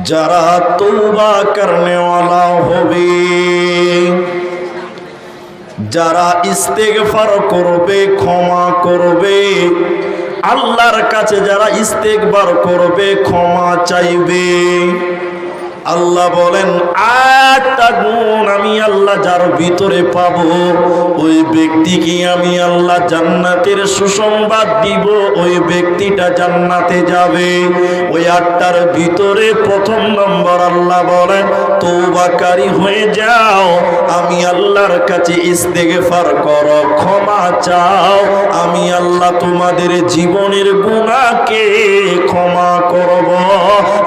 যারা তওবা করনেওয়ালা হবে, যারা ইস্তেগফার করবে, ক্ষমা করবে, আল্লাহর কাছে যারা ইস্তেগফার করবে, ক্ষমা চাইবে, আল্লাহ বলেন 8টা গুণ আমি আল্লাহ যার ভিতরে পাবো, ওই ব্যক্তিকে আমি আল্লাহ জান্নাতের সুসংবাদ দিব, ওই ব্যক্তিটা জান্নাতে যাবে। ওই 8টার ভিতরে প্রথম নম্বর আল্লাহ বলেন তওবাকারী হয়ে যাও, আমি আল্লাহর কাছে ইস্তেগফার করো, ক্ষমা চাও, আমি আল্লাহ তোমাদের জীবনের গুনাহকে ক্ষমা করব,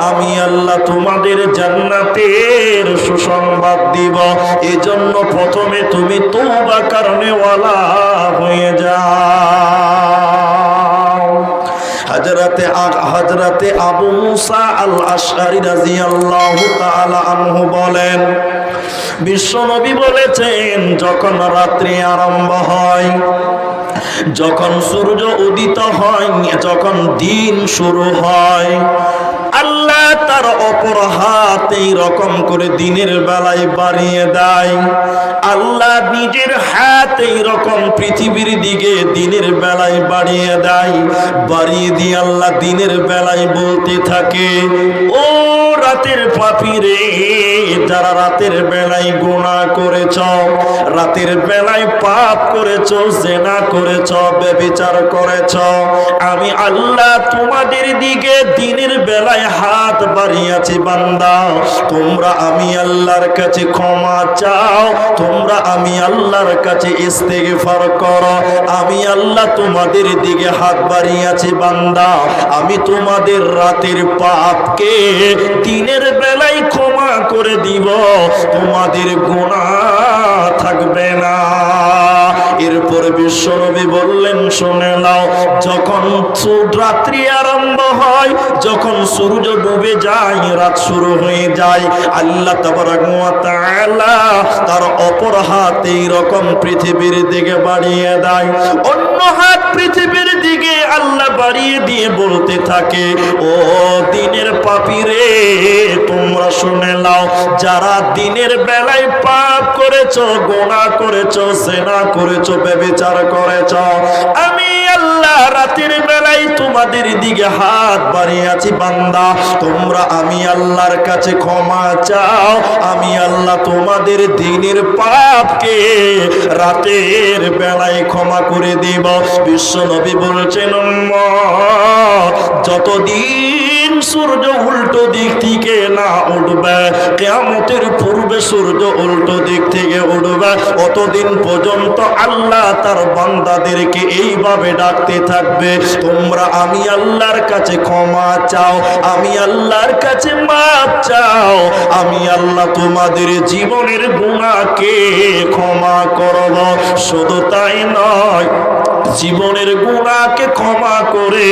আমি আল্লাহ তোমাদের জান্নাতের সুসংবাদ দিব। এজন্য প্রথমে তুমি তওবা করনেওয়ালা হয়ে যাও। হযরতে আবু মুসা আল আশআরী রাদিয়াল্লাহু তাআলা আনহু বলেন, বিশ্বনবী বলেছেন, যখন রাত্রি আরম্ভ হয়, যখন সূর্য উদিত হয়, যখন দিন শুরু হয়, আল্লাহ তার অপর হাত এই রকম করে দিনের বেলায় বাড়িয়ে দেয়। আল্লাহ নিজের হাত এই রকম পৃথিবীর দিকে দিনের বেলায় বাড়িয়ে দেয়। বাড়িয়ে দিয়ে আল্লাহ দিনের বেলায় বলতে থাকে, ও রাতের পাপীরে, যারা রাতের বেলায় গুনাহ করেছ, রাতের বেলায় পাপ করেছ, জিনা করেছ, ব্যভিচার করেছ, আমি আল্লাহ তোমাদের দিকে দিনের বেলায় হাত বাড়িয়েছি বান্দা, তোমরা আমি আল্লাহর কাছে ক্ষমা চাও, তোমরা আমি আল্লাহর কাছে ইস্তেগফার করো, আমি আল্লাহ তোমাদের দিকে হাত বাড়িয়েছি বান্দা, আমি তোমাদের রাতের পাপকে দিনের বেলায় ক্ষমা করে দিব, তোমাদের গুনাহ থাকবে না। এরপরে বিশ্বনবী বললেন, শুনে নাও, যখন রাত্রি আরম্ভ হয়, যখন সূর্য ডুবে যায়, রাত শুরু হয়ে যায়, আল্লাহ তাবারক ওয়া তাআলা তার অপর হাত এই রকম পৃথিবীর দিকে বাড়িয়ে দেয়, অন্য হাত পৃথিবীর দিকে আল্লাহ বাড়িয়ে দিয়ে বলতে থাকে, ও দিনের পাপীরে, তোমরা শুনে নাও, যারা দিনের বেলায় পাপ করেছো, গুনাহ করেছো, জিনা করেছো, ব্যভিচার করেছো, আমি আল্লাহ রাতের বেলায় তোমাদের দিকে হাত বাড়িয়েছি বান্দা, তোমরা আমি আল্লাহর কাছে ক্ষমা চাও, আমি আল্লাহ তোমাদের দিনের পাপকে রাতের বেলায় ক্ষমা করে দিব। বিশ্বনবী বলছেন, যতদিন সূর্য উল্টো দিক থেকে না উঠবে, কিয়ামতের পূর্বে সূর্য উল্টো দিক থেকে উঠবে, অতদিন পর্যন্ত আল্লাহ তার বান্দাদেরকে এইভাবে ডাকতে থাকবে, তোমরা আমি আল্লাহর কাছে ক্ষমা চাও, আমি আল্লাহর কাছে মাফ চাও, আমি আল্লাহ তোমাদের জীবনের গুনাহকে ক্ষমা করব। শুধু তাই নয়, জীবনের গুনাহকে ক্ষমা করে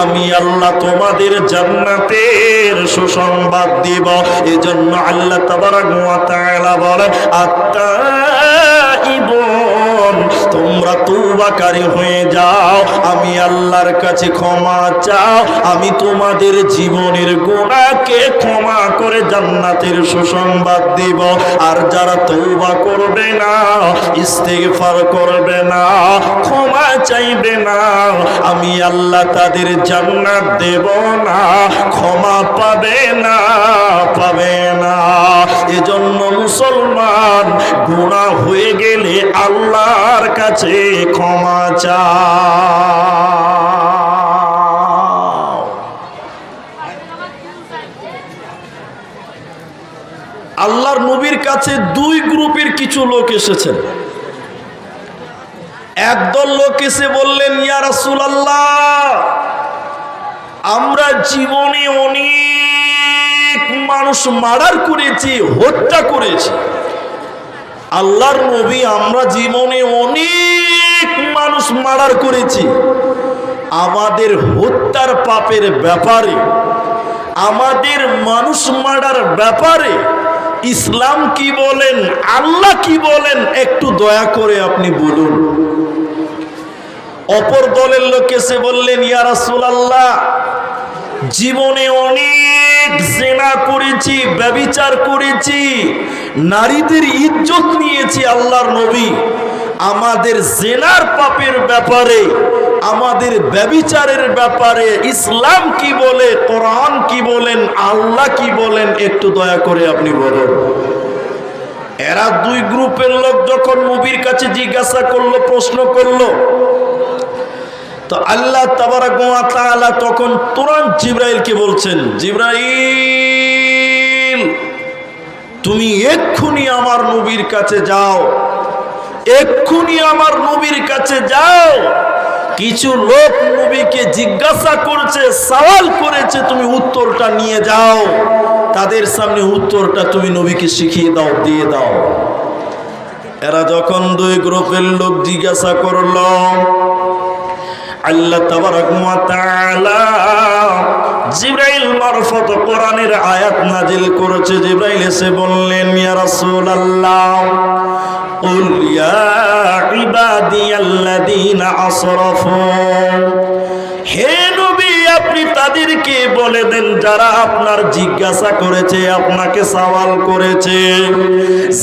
আমি আল্লাহ তোমাদের জান্নাতের সুসংবাদ দিব। এজন্য আল্লাহ তাবারক ওয়া তাআলা বলেন, আত-তাইবুন, তোমরা তওবাকারী হয়ে যাও, আমি আল্লাহর কাছে ক্ষমা চাও, আমি তোমাদের জীবনের গুনাহকে ক্ষমা করে জান্নাতের সুসংবাদ দিব। আর যারা তওবা করবে না, ইস্তেগফার করবে না, ক্ষমা চাইবে না, আমি আল্লাহ তাদের জান্নাত দেব না, ক্ষমা পাবে না, পাবে না। এজন্য মুসলমান, গুনাহ হয়ে গেলে আল্লাহর কাছে ক্ষমা চাও। আল্লাহর নবীর কাছে দুই গ্রুপের কিছু লোক এসেছেন। একদল লোক এসে বললেন, ইয়া রাসূলুল্লাহ, আমরা জীবনে অনেক মানুষ মার্ডার করেছি, হত্যা করেছি। আল্লাহর নবী, আমরা জীবনে অনেক মানুষ মার্ডার করেছি, আমাদের হত্যার পাপের ব্যাপারে, আমাদের মানুষ মার্ডার ব্যাপারে ইসলাম কি বলেন, আল্লাহ কি বলেন, একটু দয়া করে আপনি বলুন। অপর দলের লোক এসে বললেন, ইয়া রাসূলুল্লাহ, জীবনে অনেক জিনা গুনাহ করেছি, ব্যভিচার করেছি, নারীদের ইজ্জত নিয়েছি। আল্লাহর নবী আমাদের জেনার পাপের ব্যাপারে, আমাদের ব্যভিচারের ব্যাপারে ইসলাম কি বলে, কোরআন কি বলেন, আল্লাহ কি বলেন, একটু দয়া করে আপনি বলুন। এরা দুই গ্রুপের লোক যখন নবীর কাছে জিজ্ঞাসা করলো, প্রশ্ন করলো, তো আল্লাহ তাবারাক ওয়া তাআলা তখন তুরন্ত জিবরাইলকে বলছেন, জিবরাইল তুমি এক্ষুনি আমার নবীর কাছে যাও, এক্ষুনি আমার নবীর কাছে যাও। কিছু লোক নবীকে জিজ্ঞাসা করছে, সওয়াল করেছে, তুমি উত্তরটা নিয়ে যাও, তাদের সামনে উত্তরটা তুমি নবীকে শিখিয়ে দাও, দিয়ে দাও। এরা যখন দুই গ্রুপের লোক জিজ্ঞাসা করলো, আল্লাহ তাবারাক ওয়া তাআলা জিবরাইল মারফত কোরআনের আয়াত নাজিল করেছে। জিবরাইল এসে বললেন, ইয়া রাসূলুল্লাহ কুল ইয়া ইবাদিয়াল্লাযীনা আসরাফু, হে নবী আপনি তাদেরকে বলে দেন যারা আপনার জিজ্ঞাসা করেছে, আপনাকে সওয়াল করেছে,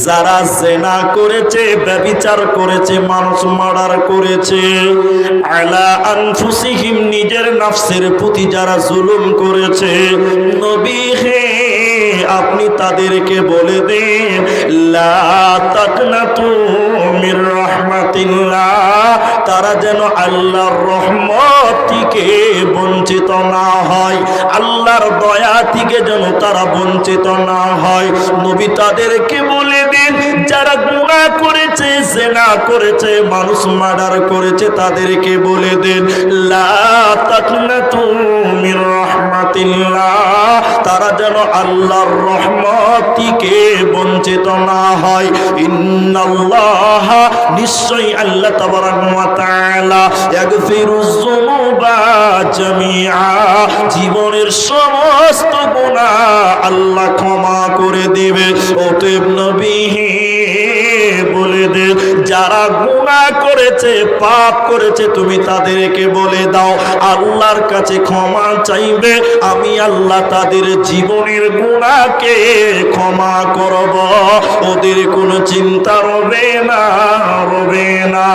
যারা জিনা করেছে, ব্যভিচার করেছে, মানুষ মার্ডার করেছে, আলা আনফুসিহিম নিজের নফসের প্রতি যারা জুলুম করেছে, নবী হে আপনি তাদেরকে বলে দেন লা তাকনাতু মির রাহমাতিল্লাহ, তারা যেন আল্লাহর রহমত থেকে বঞ্চিত না হয়, আল্লাহর দয়া থেকে যেন তারা বঞ্চিত না হয়। নবী তাদেরকে বলে দেন যারা গুনাহ করেছে, জিনা করেছে, মানুষ মার্ডার করেছে, তাদেরকে বলে দেন লা তাকনাতু মির রাহমাতিল্লাহ, তারা যেন আল্লাহর রহমত থেকে বঞ্চিত না হয়। ইন্নাল্লাহ নিশ্চয়ই আল্লাহ তাবারাক ওয়া তাআলা ইয়াগফিরুয যুনুবা জামিআ, জীবনের সমস্ত গুনাহ আল্লাহ ক্ষমা করে দিবে। অতএব নবী বলে দে যারা গুনাহ করেছে, পাপ করেছে, তুমি তাদেরকে বলে দাও আল্লাহর কাছে ক্ষমা চাইবে, আমি আল্লাহ তাদের জীবনের গুনাহকে ক্ষমা করব, ওদের কোনো চিন্তা রবে না, রবে না।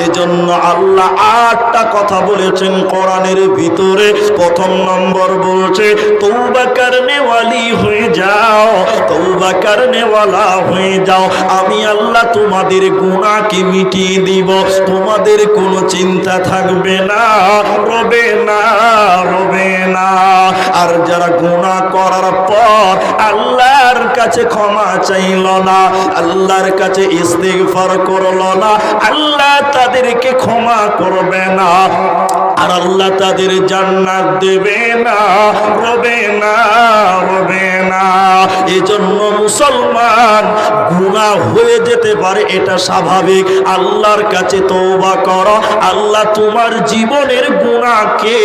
এজন্য আল্লাহ 8টা কথা বলেছেন কোরআনের ভিতরে। প্রথম নম্বর বলছে তওবা করনে ওয়ালি হয়ে যাও, তওবা করনে ওয়ালা হয়ে যাও, আমি আল্লাহ তোমাদের গুনাহকে মিটিয়ে দিব, তোমাদের কোনো চিন্তা থাকবে না, রবে না, রবে না। আর যারা গুনাহ করার পর আল্লাহর কাছে ক্ষমা চাইল না, আল্লাহর কাছে ইস্তিগফার করল না, আল্লাহ তাদেরকে ক্ষমা করবে না, আর আল্লাহ তাদের জান্নাত দেবে না, রবে না, রবে না। এজন্য মুসলমান গুনাহ হয়ে যেতে পারে, এটা স্বাভাবিক, আল্লাহর কাছে তওবা করো, আল্লাহ তোমার জীবনের গুনাহকে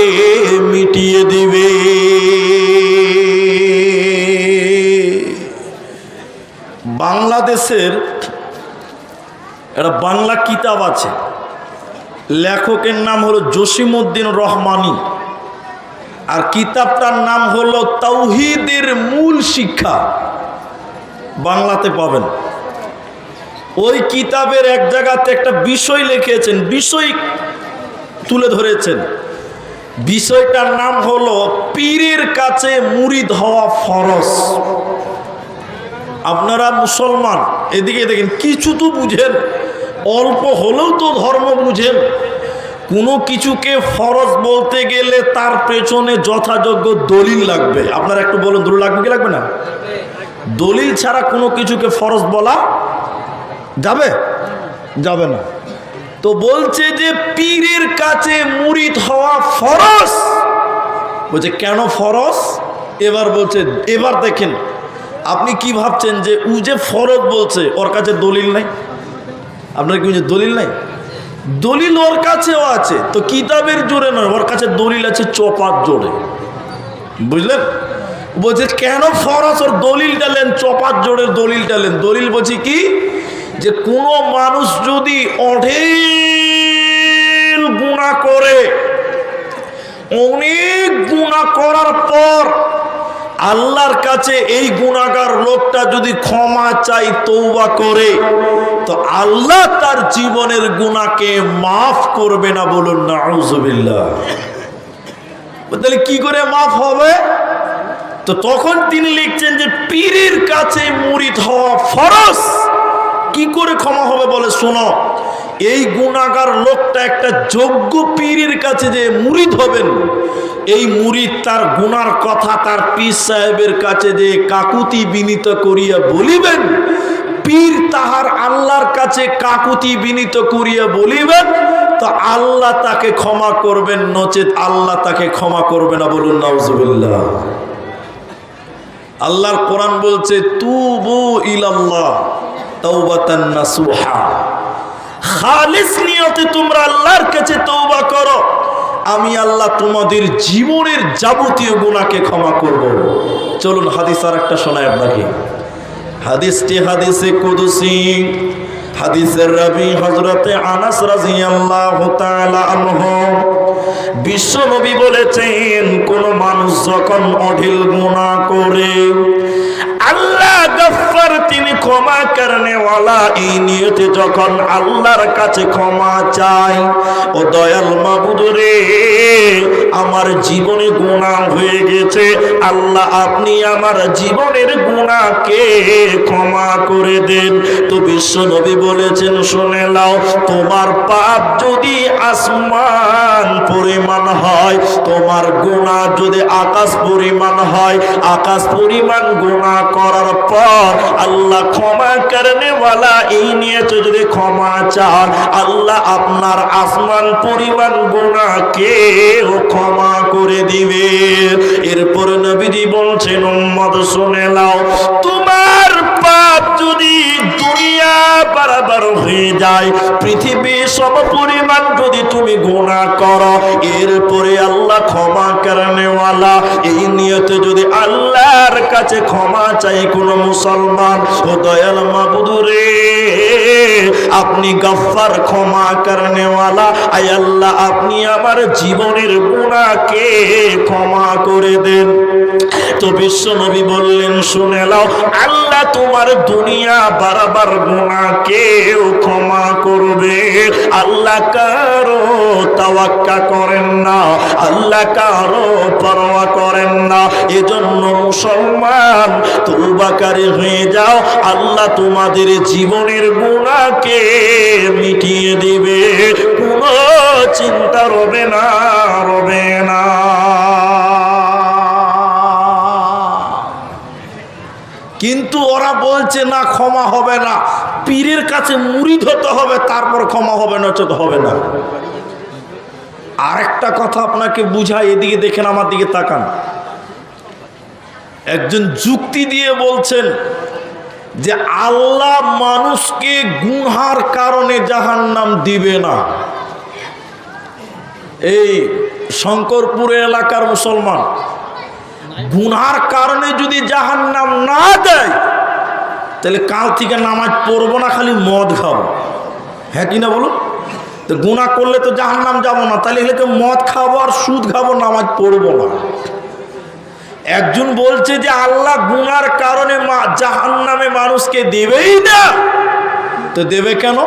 মিটিয়ে দিবে। বাংলাদেশের একটা বাংলা কিতাব আছে, লেখকের নাম হলো জসিমউদ্দিন রহমানী, আর কিতাবটার নাম হলো তাওহীদের মূল শিক্ষা, বাংলাতে পাবেন। ওই কিতাবের এক জায়গাতে একটা বিষয় লিখেছেন, বিষয় তুলে ধরেছেন, বিষয়টার নাম হলো পীরের কাছে মুরিদ হওয়া ফরজ। আপনারা মুসলমান, এদিকে দেখেন, কিছু তো বুঝেন, অল্প হলেও তো ধর্ম বুঝেন। কোনো কিছুকে ফরজ বলতে গেলে তার পেছনে যথাযোগ্য দলিল লাগবে। আপনারা একটু বলুন, দলিল লাগবে কি লাগবে না? দলিল ছাড়া কোনো কিছুকে ফরজ বলা যাবে? যাবে না। তো বলছে যে পীরের কাছে মুরিদ হওয়া ফরজ। বলছে কেন ফরজ? এবার বলছে, এবার দেখেন আপনি কি ভাবছেন যে ও যে ফরজ বলছে ওর কাছে দলিল নাই? আপনার কি দলিল নাই? দলিল ওর কাছেও আছে, তো কিতাবের জোরে নয়, ওর কাছে দলিল আছে চপার জোরে, বুঝলেন? বলছে কেন ফরজ, ওর দলিলটা নেন, চপার জোরের দলিলটা নেন। দলিল বলছি কি, যে কোনো মানুষ যদি অঢেল গুনাহ করে, অনেক গুনাহ করার পর আল্লাহর কাছে এই গুনাহগার লোকটা যদি ক্ষমা চাই, তওবা করে, তো আল্লাহ তার জীবনের গুনাহকে মাফ করবে না। বলুন নাউজুবিল্লাহ। তাহলে কি করে মাফ হবে? তো তখন তিনি লিখছেন যে পীরের কাছে মুরিদ হওয়া ফরজ। কি করে ক্ষমা হবে বলে শোনো, এই গুনাহগার লোকটা একটা যোগ্য পীরের কাছে যে মুরিদ হবেন, এই মুরিদ তার গুনার কথা তার পীর সাহেবের কাছে যে কাকুতি বিনীত করিয়া বলিবেন, পীর তাহার আল্লাহর কাছে কাকুতি বিনীত করিয়া বলিবেন, তো আল্লাহ তাকে ক্ষমা করবেন, নচেত আল্লাহ তাকে ক্ষমা করবে না। বলুন নাউজুবিল্লাহ। আল্লাহর কোরআন বলছে তুবু ইলাল্লাহ তাওবাতান নাসুহা, খালিস নিয়তে তোমরা আল্লাহর কাছে তওবা করো, আমি আল্লাহ তোমাদের জীবনের যাবতীয় গুনাহকে ক্ষমা করব। চলুন হাদিস আর একটা শোনাই আপনাকে। হাদিসটি হাদিসে কুদসি, হাদিসের রাবি হযরতে আনাস রাদিয়াল্লাহু তাআলা আনহু। বিশ্ব নবী বলেছেন, কোন মানুষ যখন অঢেল গুনাহ করে, আল্লাহ গফফার, তিনি ক্ষমা করনে ওয়ালা, এই নিয়তে যখন আল্লাহর কাছে ক্ষমা চায়, ও দয়াল মাবুদ রে, আমার জীবনে গুনাহ হয়ে গেছে, আল্লাহ আপনি আমার জীবনের গুনাহকে ক্ষমা করে দেন। তো বিশ্ব নবী বলেছেন, শুনে নাও, তোমার পাপ যদি আসমান পরিমাণ হয়, তোমার গুনাহ যদি আকাশ পরিমাণ হয়, আকাশ পরিমাণ গুনাহ করার পর আল্লাহ ক্ষমা করনে ওয়ালা, এই নিয়ে যদি ক্ষমা চান, আল্লাহ আপনার আসমান পরিমাণ গুনাহকে ক্ষমা করে দিবে। এরপর নবীজি বলছেন, উম্মত শুনে নাও, তোমার পাপ যদি দুনিয়া বরাবর হয়ে যায়, পৃথিবী সম পরিমাণ যদি তুমি গুনাহ করো, এরপরে আল্লাহ ক্ষমা করনে ওয়ালা, এই নিয়তে যদি আল্লাহর কাছে ক্ষমা চাই কোন মুসলমান, ও দয়াল মাবুদ রে, আপনি গফফার, ক্ষমা করনে ওয়ালা, আয় আল্লাহ আপনি আমার জীবনের গুনাহকে ক্ষমা করে দেন। তো বিশ্ব নবী বললেন, শুনে নাও, আল্লাহ তোমার দুনিয়া বারবার গুনাহকে ক্ষমা করবে। আল্লাহ কারো তাওয়াক্কা করেন না, আল্লাহ কারো পরোয়া করেন না। এজন্য মুসলমান তওবাকারী হয়ে যাও, আল্লাহ তোমাদের জীবনের গুনাহকে মিটিয়ে দিবে, কোনো চিন্তা রবে না, রবে না। কিন্তু ওরা বলছে না, ক্ষমা হবে না, পীরের কাছে মুরিদ হতে হবে, তারপর ক্ষমা হবে, নচেত হবে না। আরেকটা কথা আপনাকে বুঝাই, এদিকে দেখেন, আমার দিকে তাকান। একজন যুক্তি দিয়ে বলছেন যে আল্লাহ মানুষকে গুনহার কারণে জাহান্নাম দিবে না। এই শঙ্করপুর এলাকার মুসলমান, গুনহার কারণে যদি জাহান্নাম না দেয়, তাহলে কাল থেকে নামাজ পড়বো না, খালি মদ খাবো। হ্যাঁ কিনা বলুন? তো গুনাহ করলে তো জাহান্নাম যাবো না, তাহলে এগুলোকে মদ খাবো আর সুদ খাবো, নামাজ পড়বো না। একজন বলছে যে আল্লাহ গুনার কারণে জাহান্নামে মানুষকে দেবেই না। তো দেবে কেন?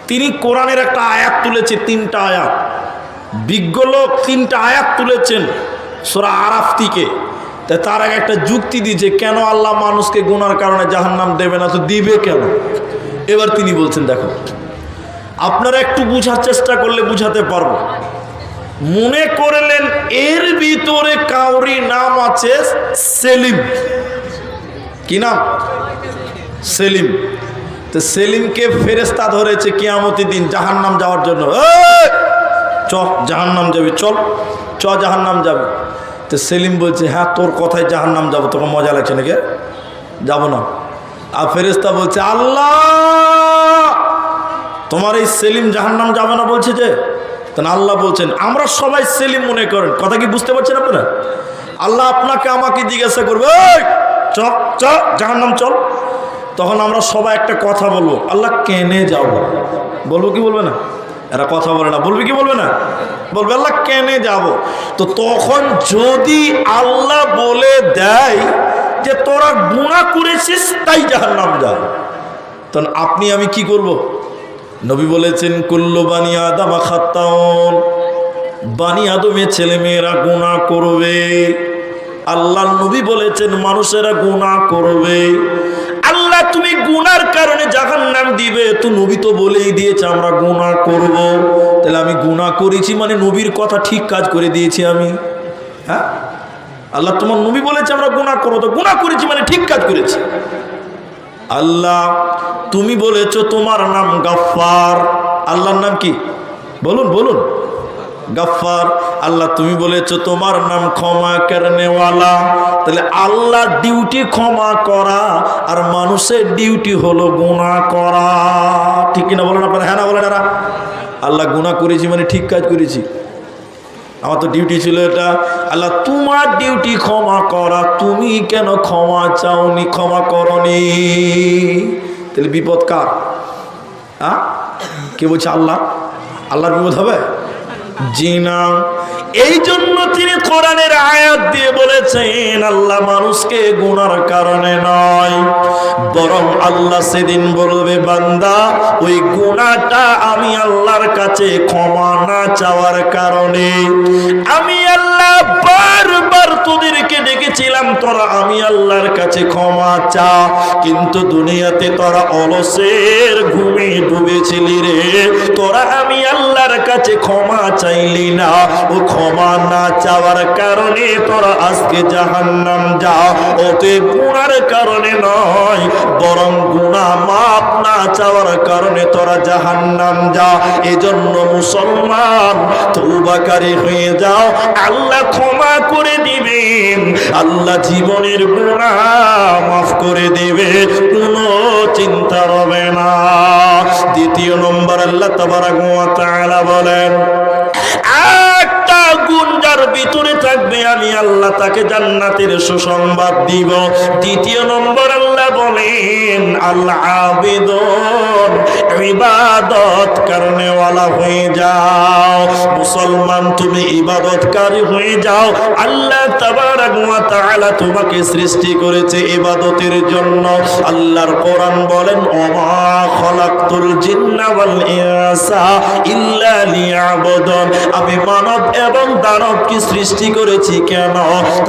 তিনি কোরআনের একটা আয়াত তুলেছে, 3টা আয়াত, বিজ্ঞ লোক 3টা আয়াত তুলেছেন সূরা আরাফ থেকে। তার আগে একটা যুক্তি দিয়েছে, কেন আল্লাহ মানুষকে গুনার কারণে জাহান্নাম দেবে না, তো দিবে কেন? এবার তিনি বলছেন, দেখো, আপনারা একটু বুঝার চেষ্টা করলে বুঝাতে পারবো। মনে করলেন এর ভিতরে কাউরি নাম আছে সেলিম। কি নাম? সেলিম। তো সেলিমকে ফেরেশতা ধরেছে কিয়ামতের দিন জাহান্নাম যাওয়ার জন্য। চ জাহান্নাম যাবি, চল চ জাহান্নাম যাবে। তো সেলিম বলছে, হ্যাঁ তোর কথায় জাহান্নাম যাবো, তোকে মজা লাগছে নাকি? যাবো না। আর ফেরেশতা বলছে, আল্লাহ তোমার এই সেলিম জাহান্নাম যাবে না বলছে যে। তখন আল্লাহ বলছেন, আমরা সবাই সেলিম মনে করেন। কথা কি বুঝতে পারছেন আপনারা? আল্লাহ আপনাকে আমাকে জিজ্ঞাসা করবে, চ চ জাহান্নাম চল। তখন আমরা সবাই একটা কথা বলবো, আল্লাহ কেনে যাব? বলবো কি বলবে না? এরা কথা বলে না, বলবে কি বলবে না? বলবে আল্লাহ কেনে যাব। তো তখন যদি আল্লাহ বলে দেয় যে তোরা গুনাহ করেছিস তাই জাহান্নাম যা, তখন আপনি আমি কি করব? নবী বলেছেন কুল্লু বানি আদম খাত্তাউন, বানি আদমের ছেলে মেয়েরা গুনাহ করবে। আল্লাহ নবী বলেছেন মানুষেরা গুনাহ করবে। আল্লাহ তুমি গুনার কারণে জাহান্নাম দিবে, তো নবী তো বলেই দিয়েছে আমরা গুনাহ করব। তাহলে আমি গুনাহ করেছি মানে নবীর কথা ঠিক কাজ করে দিয়েছি আমি। হ্যাঁ, আল্লাহ তোমার নবী বলেছে আমরা গুনাহ করব, তো গুনাহ করেছি মানে ঠিক কাজ করেছি। আল্লাহ তুমি বলেছো তোমার নাম গাফফার, আল্লাহর নাম কি? বলুন বলুন। গাফফার। আল্লাহ তুমি বলেছো তোমার নাম ক্ষমা করনেওয়ালা। তাহলে আল্লাহর ডিউটি ক্ষমা করা আর মানুষের ডিউটি হলো গুনাহ করা। ঠিক কিনা বলেন আপনারা? হ্যাঁ না বলেন? এরা আল্লাহ গুনাহ করেছি মানে ঠিক কাজ করেছি, আমার তো ডিউটি ছিল এটা। আল্লাহ তোমার ডিউটি ক্ষমা করা, তুমি কেন ক্ষমা চাওনি, ক্ষমা করনি? তাহলে বিপদ কার? হ্যাঁ, কে বলছে? আল্লাহ। আল্লাহর বিপদ হবে? জি না। এই জন্য তিনি কোরআনের আয়াত দিয়ে বলেছেন আল্লাহ মানুষকে গুনার কারণে নয়, বরং আল্লাহ সেদিন বলবে বান্দা ওই গুনাহটা আমি আল্লাহর কাছে ক্ষমা না চাওয়ার কারণে, আমি আল্লাহ বারবার তোদেরকে ডেকেছিলাম তোরা আমি আল্লাহর কাছে ক্ষমা চা, কিন্তু দুনিয়াতে তোরা অলসের ঘুমে ডুবেছিলি রে, তোরা আমি আল্লাহর কাছে ক্ষমা চাইলি না, ও ক্ষমা না চাওয়ার কারণে তোরা আজকে জাহান্নাম যা। ওতে গুনার কারণে নয়, বরং গুনাহ মাপ না চাওয়ার কারণে তোরা জাহান্নাম যা। এজন্য মুসলমান তওবাকারী হয়ে যাও, আল্লাহ ক্ষমা করে দিবেন, আল্লাহ জীবনের গুনাহ মাফ করে দেবে, কোনো চিন্তা হবে না। দ্বিতীয় নম্বর আল্লাহ তাবারক ওয়া তাআলা বলেন একটা গুণ যার ভিতরে থাকবে আমি আল্লাহ তাকে জান্নাতের সুসংবাদ দিব। দ্বিতীয় নম্বর আল্লাহ বলেন আল্লাহ আবিদুন ইবাদত করনেওয়ালা হয়ে যাও। মুসলমান তুমি ইবাদতকারী হয়ে যাও। আল্লাহ তাবারক ওয়া তাআলা তোমাকে সৃষ্টি করেছে ইবাদতের জন্য। আল্লাহর কোরআন বলেন ওমা খলাকতুল জিন্না ওয়াল ইনসা ইল্লা লিয়াবুদুন, আমি মানব এবং দানবকে সৃষ্টি করেছি কেন?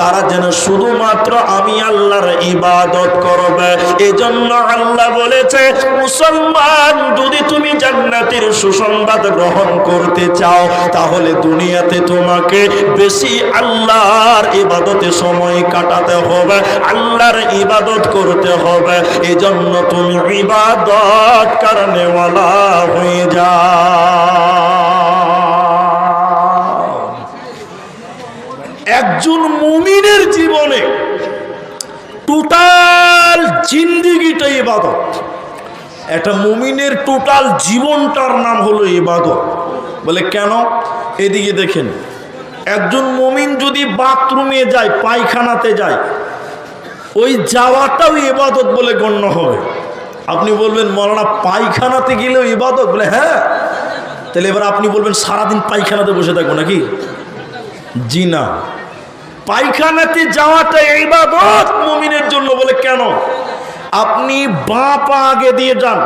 তারা যেন শুধুমাত্র আমি আল্লাহর ইবাদত করবে। এজন্য আল্লাহ বলেছে মুসলমান যদি তুমি জান্নাতের সুসংবাদ গ্রহণ করতে চাও তাহলে দুনিয়াতে তোমাকে বেশি আল্লাহর ইবাদতে সময় কাটাতে হবে, আল্লাহর ইবাদত করতে হবে। এজন্য তুমি ইবাদত করনেওয়ালা হয়ে যাও। একজন মুমিনের জীবনে টোটাল জিন্দেগিটাই ইবাদত। একটা মুমিনের টোটাল জীবনটার নাম হলো ইবাদত। বলে কেন? এদিকে দেখেন, একজন মুমিন যদি বাথরুমে যায়, পায়খানাতে যায়, ওই যাওয়াটাও ইবাদত বলে গণ্য হবে। আপনি বলবেন মৌলানা পায়খানাতে গেলেও ইবাদত? বলে হ্যাঁ। তাহলে এবার আপনি বলবেন সারাদিন পায়খানাতে বসে থাকবো নাকি? জি না, পায়খানাতে যাওয়াটা ইবাদত মুমিনের জন্য। বলে কেন? আপনি বাঁ পা আগে দিয়ে যান,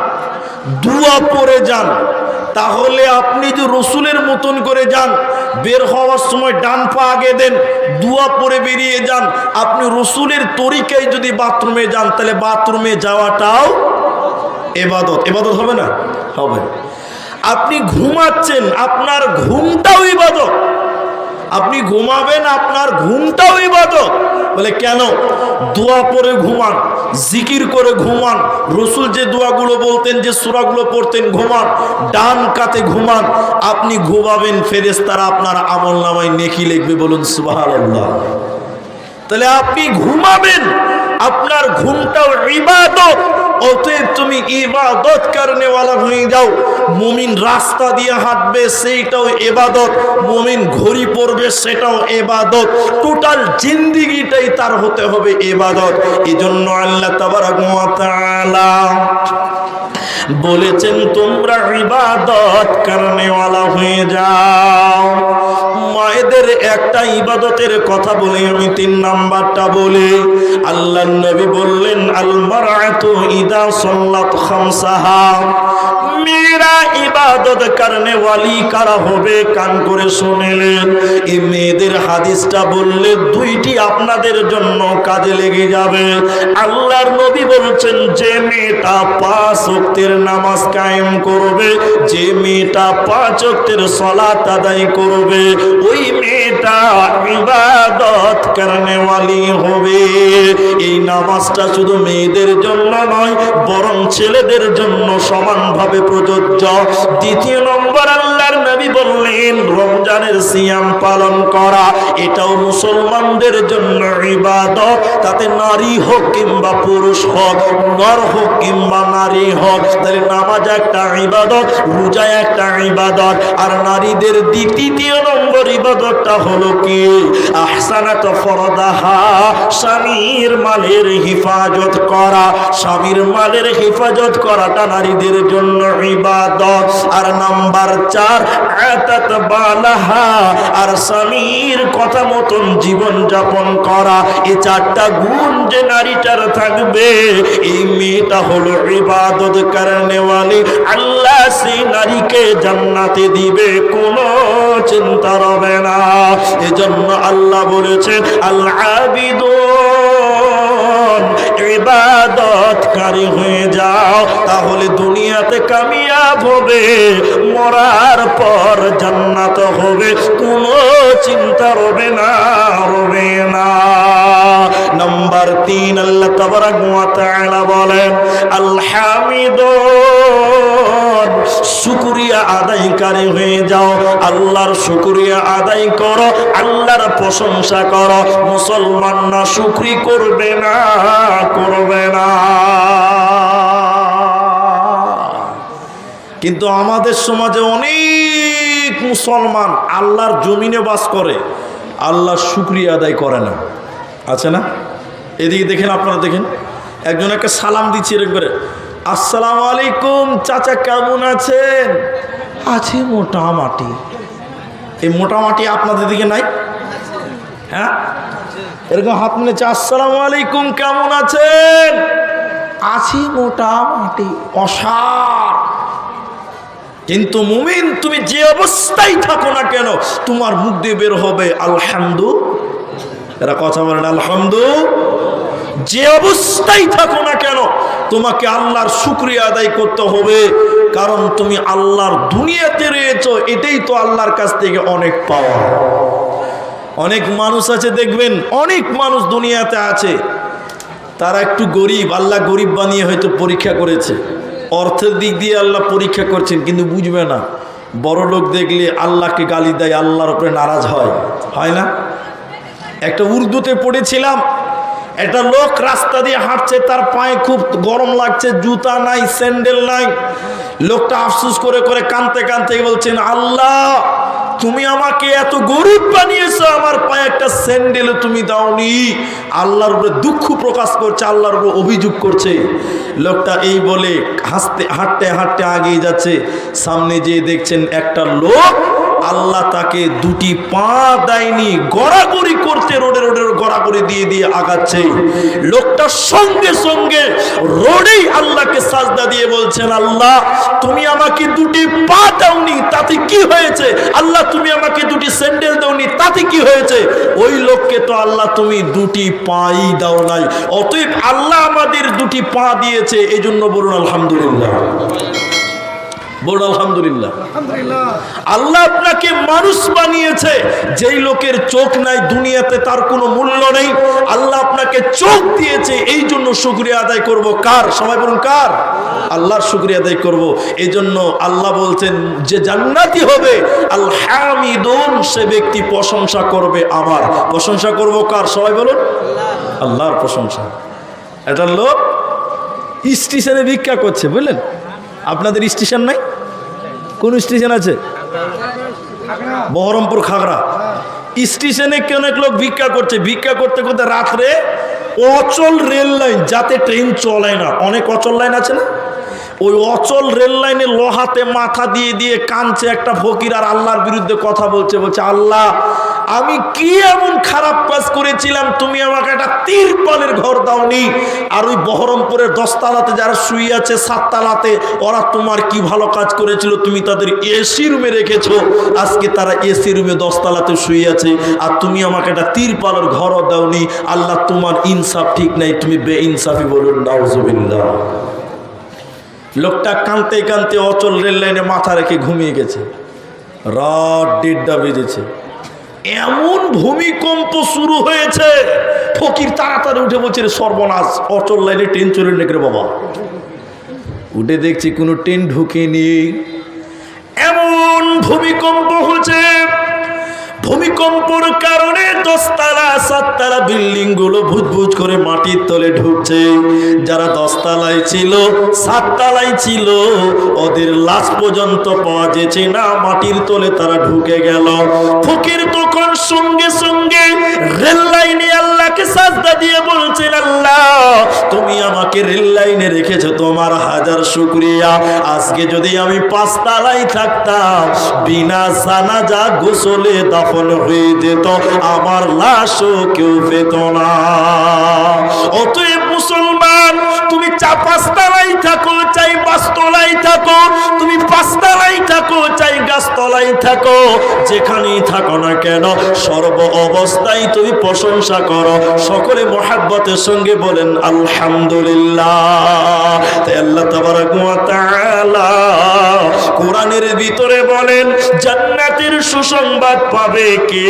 দুয়া পরে যান, তাহলে আপনি যে রসুলের মতন করে যান, বের হওয়ার সময় ডান পা আগে দেন, দুয়া পরে বেরিয়ে যান, আপনি রসুলের তরিকায় যদি বাথরুমে যান তাহলে বাথরুমে যাওয়াটাও ইবাদত। ইবাদত হবে না? হবে। আপনি ঘুমাচ্ছেন, আপনার ঘুমটাও ইবাদত। আপনি ঘুমাবেন, আপনার ঘুমটাও ইবাদত। বলে কেন? দোয়া পড়ে ঘুমান, জিকির করে ঘুমান, রসুল যে দোয়াগুলো বলতেন, যে সূরাগুলো পড়তেন ঘুমান, ডান কাতে ঘুমান। আপনি ঘুমাবেন, ফেরেশতারা আপনার আমলনামায় নেকি লিখবে। বলুন সুবহানাল্লাহ। তাহলে আপনি ঘুমাবেন, আপনার ঘুমটাও ইবাদত। অতএব তুমি ইবাদত করনেওয়ালা হয়ে যাও। মুমিন রাস্তা দিয়ে হাঁটবে, সেইটাও ইবাদত। মুমিন ঘড়ি পরবে, সেটাও ইবাদত। টোটাল জিন্দেগিটাই তার হতে হবে ইবাদত। এজন্য আল্লাহ তাবারক ওয়া তাআলা বলেছেন তোমরা ইবাদত করনেওয়ালা হয়ে যাও। মায়েদের একটা ইবাদতের কথা বলে আমি 3 নাম্বারটা বলি। আল্লাহর নবী বললেন আল মারআতু ইদা সাল্লাত খামসাহা, মেয়েরা ইবাদত করনে ওয়ালি কারা হবে? কান করে শুনলেন। এই মেয়েদের হাদিসটা বললে 2টি আপনাদের জন্য কাজে লেগে যাবে। আল্লাহর নবী বলছেন যে মেয়েটা 5 ওয়াক্তের নামাজ কায়েম করবে, যে মেয়েটা 5 ওয়াক্তের সালাত আদায় করবে, ওই মেয়েটা ইবাদত করনে ওয়ালি হবে। এই নামাজটা শুধু মেয়েদের জন্য নয়, বরং ছেলেদের জন্য সমানভাবে প্রযোজ্য। 2 নম্বর আল্লাহর নবী বললেন রমজানের সিয়াম পালন করা, এটাও মুসলমানদের জন্য ইবাদত। তাতে নারী হোক কিংবা পুরুষ হোক, নর হোক কিংবা নারী হোক। তাহলে নামাজ একটা ইবাদত, রোজা একটা ইবাদত। আর নারীদের 2 নম্বর ইবাদতটা হলো কি? আহসানাত ফরদাহা, স্বামীর মালের হিফাজত করা। স্বামীর মালের হিফাজত করাটা নারীদের জন্য ইবাদত। আর নাম্বার 4 আতাত বালাহা, আর স্বামীর কথা মতন জীবন যাপন করা। এই 4টা গুণ যে নারীটার থাকবে, এই মেয়েটা হলো ইবাদত করনে ওয়ালি। আল্লাহ সেই নারীকে জান্নাতে দিবে, কোনো চিন্তা হবে না। এজন্য আল্লাহ বলেছেন আল আবিদুন, ইবাদতকারী হয়ে যাও, তাহলে দুনিয়াতে কামিয়াব হবে, মরার পর জান্নাত হবে, কোনো চিন্তা হবে না, হবে না। নাম্বার 3 আল্লাহ তাবারাক ওয়া তাআলা বলেন আল হামিদুন, শুকরিয়া আদায়কারী হয়ে যাও। আল্লাহর শুকরিয়া আদায় করো, আল্লাহর প্রশংসা করো। মুসলমান না শুকরি করবে না, করবে না। কিন্তু আমাদের সমাজে অনেক মুসলমান আল্লাহর জমিনে বাস করে, আল্লাহর শুকরিয়া আদায় করে না। আছে না? এদিকে দেখেন, আপনারা দেখেন, একজনকে সালাম দিচ্ছি একবারে, আসসালামু আলাইকুম চাচা, কেমন আছেন? আছি মোটামুটি। এই মোটামুটি আপনাদের দিকে নাই? হ্যাঁ, এরকম হাত মিলেছে, আসসালামু আলাইকুম কেমন আছেন? আছি মোটামুটি, অসার। কিন্তু মুমিন, তুমি যে অবস্থায় থাকো না কেন, তোমার মুখ দিয়ে বের হবে আলহামদুলিল্লাহ। এরা কথা বলেন আলহামদুলিল্লাহ। যে অবস্থায় থাকো না কেন, তোমাকে আল্লাহর শুকরিয়া আদায় করতে হবে, কারণ তুমি আল্লাহর দুনিয়াতে রয়েছো। এটাই তো আল্লাহর কাছ থেকে অনেক পাওয়া। অনেক মানুষ আছে দেখবেন, অনেক মানুষ দুনিয়াতে আছে, তারা একটু গরিব, আল্লাহ গরিব বানিয়ে হয়তো পরীক্ষা করেছে, অর্থের দিক দিয়ে আল্লাহ পরীক্ষা করছেন, কিন্তু বুঝবে না। বড় লোক দেখলে আল্লাহকে গালি দেয়, আল্লাহর উপরে নারাজ হয়, হয় না? একটা উর্দুতে পড়েছিলাম, একটা লোক রাস্তা দিয়ে হাঁটছে, তার পায়ে খুব গরম লাগছে, জুতা নাই, স্যান্ডেল নাই। লোকটা আফসোস করে করে কাঁদতে কাঁদতে বলছেন, আল্লাহ তুমি আমাকে এত গরিব বানিয়েছো, আমার পায়ে একটা স্যান্ডেল তুমি দাওনি। আল্লাহর উপরে দুঃখ প্রকাশ করছে, আল্লাহর উপরে অভিযোগ করছে। লোকটা এই বলে হাসতে হাঁটতে হাঁটতে আগিয়ে যাচ্ছে। সামনে যেয়ে দেখছেন একটা লোক, আল্লাহ তাকে 2টি পা দেয়নি, গড়াগড়ি করতে রোডে রোডে গড়াগড়ি দিয়ে দিয়ে আগাচ্ছে। লোকটা সঙ্গে সঙ্গে রোডেই আল্লাহকে সাজদা দিয়ে বলছেন, আল্লাহ তুমি আমাকে 2টি পা দাওনি, তাতে কি হয়েছে? আল্লাহ তুমি আমাকে 2টি স্যান্ডেল দাওনি, তাতে কি হয়েছে? ওই লোককে তো আল্লাহ তুমি 2টি পাই দাও নাই। অতএব আল্লাহ আমাদের 2টি পা দিয়েছে, এই জন্য বলুন আলহামদুলিল্লাহ। বলুন আলহামদুলিল্লাহ। আল্লাহ আপনাকে মানুষ বানিয়েছে। যেই লোকের চোখ নাই, দুনিয়াতে তার কোনো মূল্য নেই। আল্লাহ আপনাকে চোখ দিয়েছে, এই জন্য শুকরিয়া আদায় করব। কার? সবাই বলুন কার? আল্লাহর শুকরিয়া আদায় করব। এই জন্য আল্লাহ বলছেন যে জান্নাতি হবে আল হামিদুন, সে ব্যক্তি প্রশংসা করবে আমার। প্রশংসা করব কার? সবাই বলুন আল্লাহর প্রশংসা। একটা লোক স্টেশনে ভিক্ষা করছে, বুঝলেন? আপনাদের স্টেশন নাই? কোন স্টেশন আছে? বহরমপুর খাগড়া স্টেশনে অনেক লোক ভিক্ষা করছে। ভিক্ষা করতে করতে রাত্রে অচল রেল লাইন, যাতে ট্রেন চলে না, অনেক অচল লাইন আছে না, ওই অচল রেল লাইনে লোহাতে মাথা দিয়ে দিয়ে কাঁদছে একটা ফকির, আর আল্লাহর বিরুদ্ধে কথা বলছে। বলছে, আল্লাহ আমি কি এমন খারাপ কাজ করেছিলাম, তুমি আমাকে একটা তিরপালের ঘর দাওনি, আর ওই বহরমপুরের 10 তালাতে যারা শুয়ে আছে 7 তালাতে, ওরা তোমার কি ভালো কাজ করেছিল, তুমি তাদের এসি রুমে রেখেছো, আজকে তারা এসি রুমে 10 তালাতে শুয়ে আছে, আর তুমি আমাকে একটা তিরপালের ঘরও দাওনি। আল্লাহ তোমার ইনসাফ ঠিক নাই, তুমি বেইনসাফি। বলুন নাউজুবিল্লাহ। লোকটা কাঁদতে কাঁদতে অচল রেল লাইনে মাথা রেখে ঘুমিয়ে গেছে। রাত 1:30 বেজেছে, এমন ভূমিকম্প শুরু হয়েছে। ফকির তাড়াতাড়ি উঠে বলছে, সর্বনাশ, অচল লাইনে ট্রেন চলে রে বাবা। উঠে দেখছি কোনো ট্রেন ঢুকেনি, এমন ভূমিকম্প হচ্ছে। ভূমিকম্পর কারণে 10 তালা 7 তালা বিল্ডিং গুলো ভুজভুজ করে মাটির তলে ঢুকছে। যারা 10 তালায় ছিল 7 তালায় ছিল, ওদের লাশ পর্যন্ত পাওয়া যেছে না, মাটির তলে তারা ঢুকে গেল। ফকির তখন সঙ্গে সঙ্গে রেল লাইনে আল্লাহকে সাজদা দিয়ে বলছেন, আল্লাহ তুমি আমাকে রেল লাইনে রেখেছো, তোমার হাজার শুকরিয়া। আজকে যদি আমি 5 তালায় থাকতাম, বিনা জানাজা গোসলে দাফন হয়ে যেত, আমার লাশও কেউ পেত না। অতএব মুসলমান, তুমি 5 তালায় থাকো চাই 5 তলায় থাকো, তুমি 5 তালায় থাকো চাই গাছতলায় থাকো, যেখানেই থাকো না কেন সর্ব অবস্থায় তুমি প্রশংসা করো। সকলে মহাব্বতের সঙ্গে বলেন আলহামদুলিল্লাহ। তাই আল্লাহ তাবারক ওয়া তাআলা কোরআনের ভিতরে বলেন, জান্নাতের সুসংবাদ পাবে কে?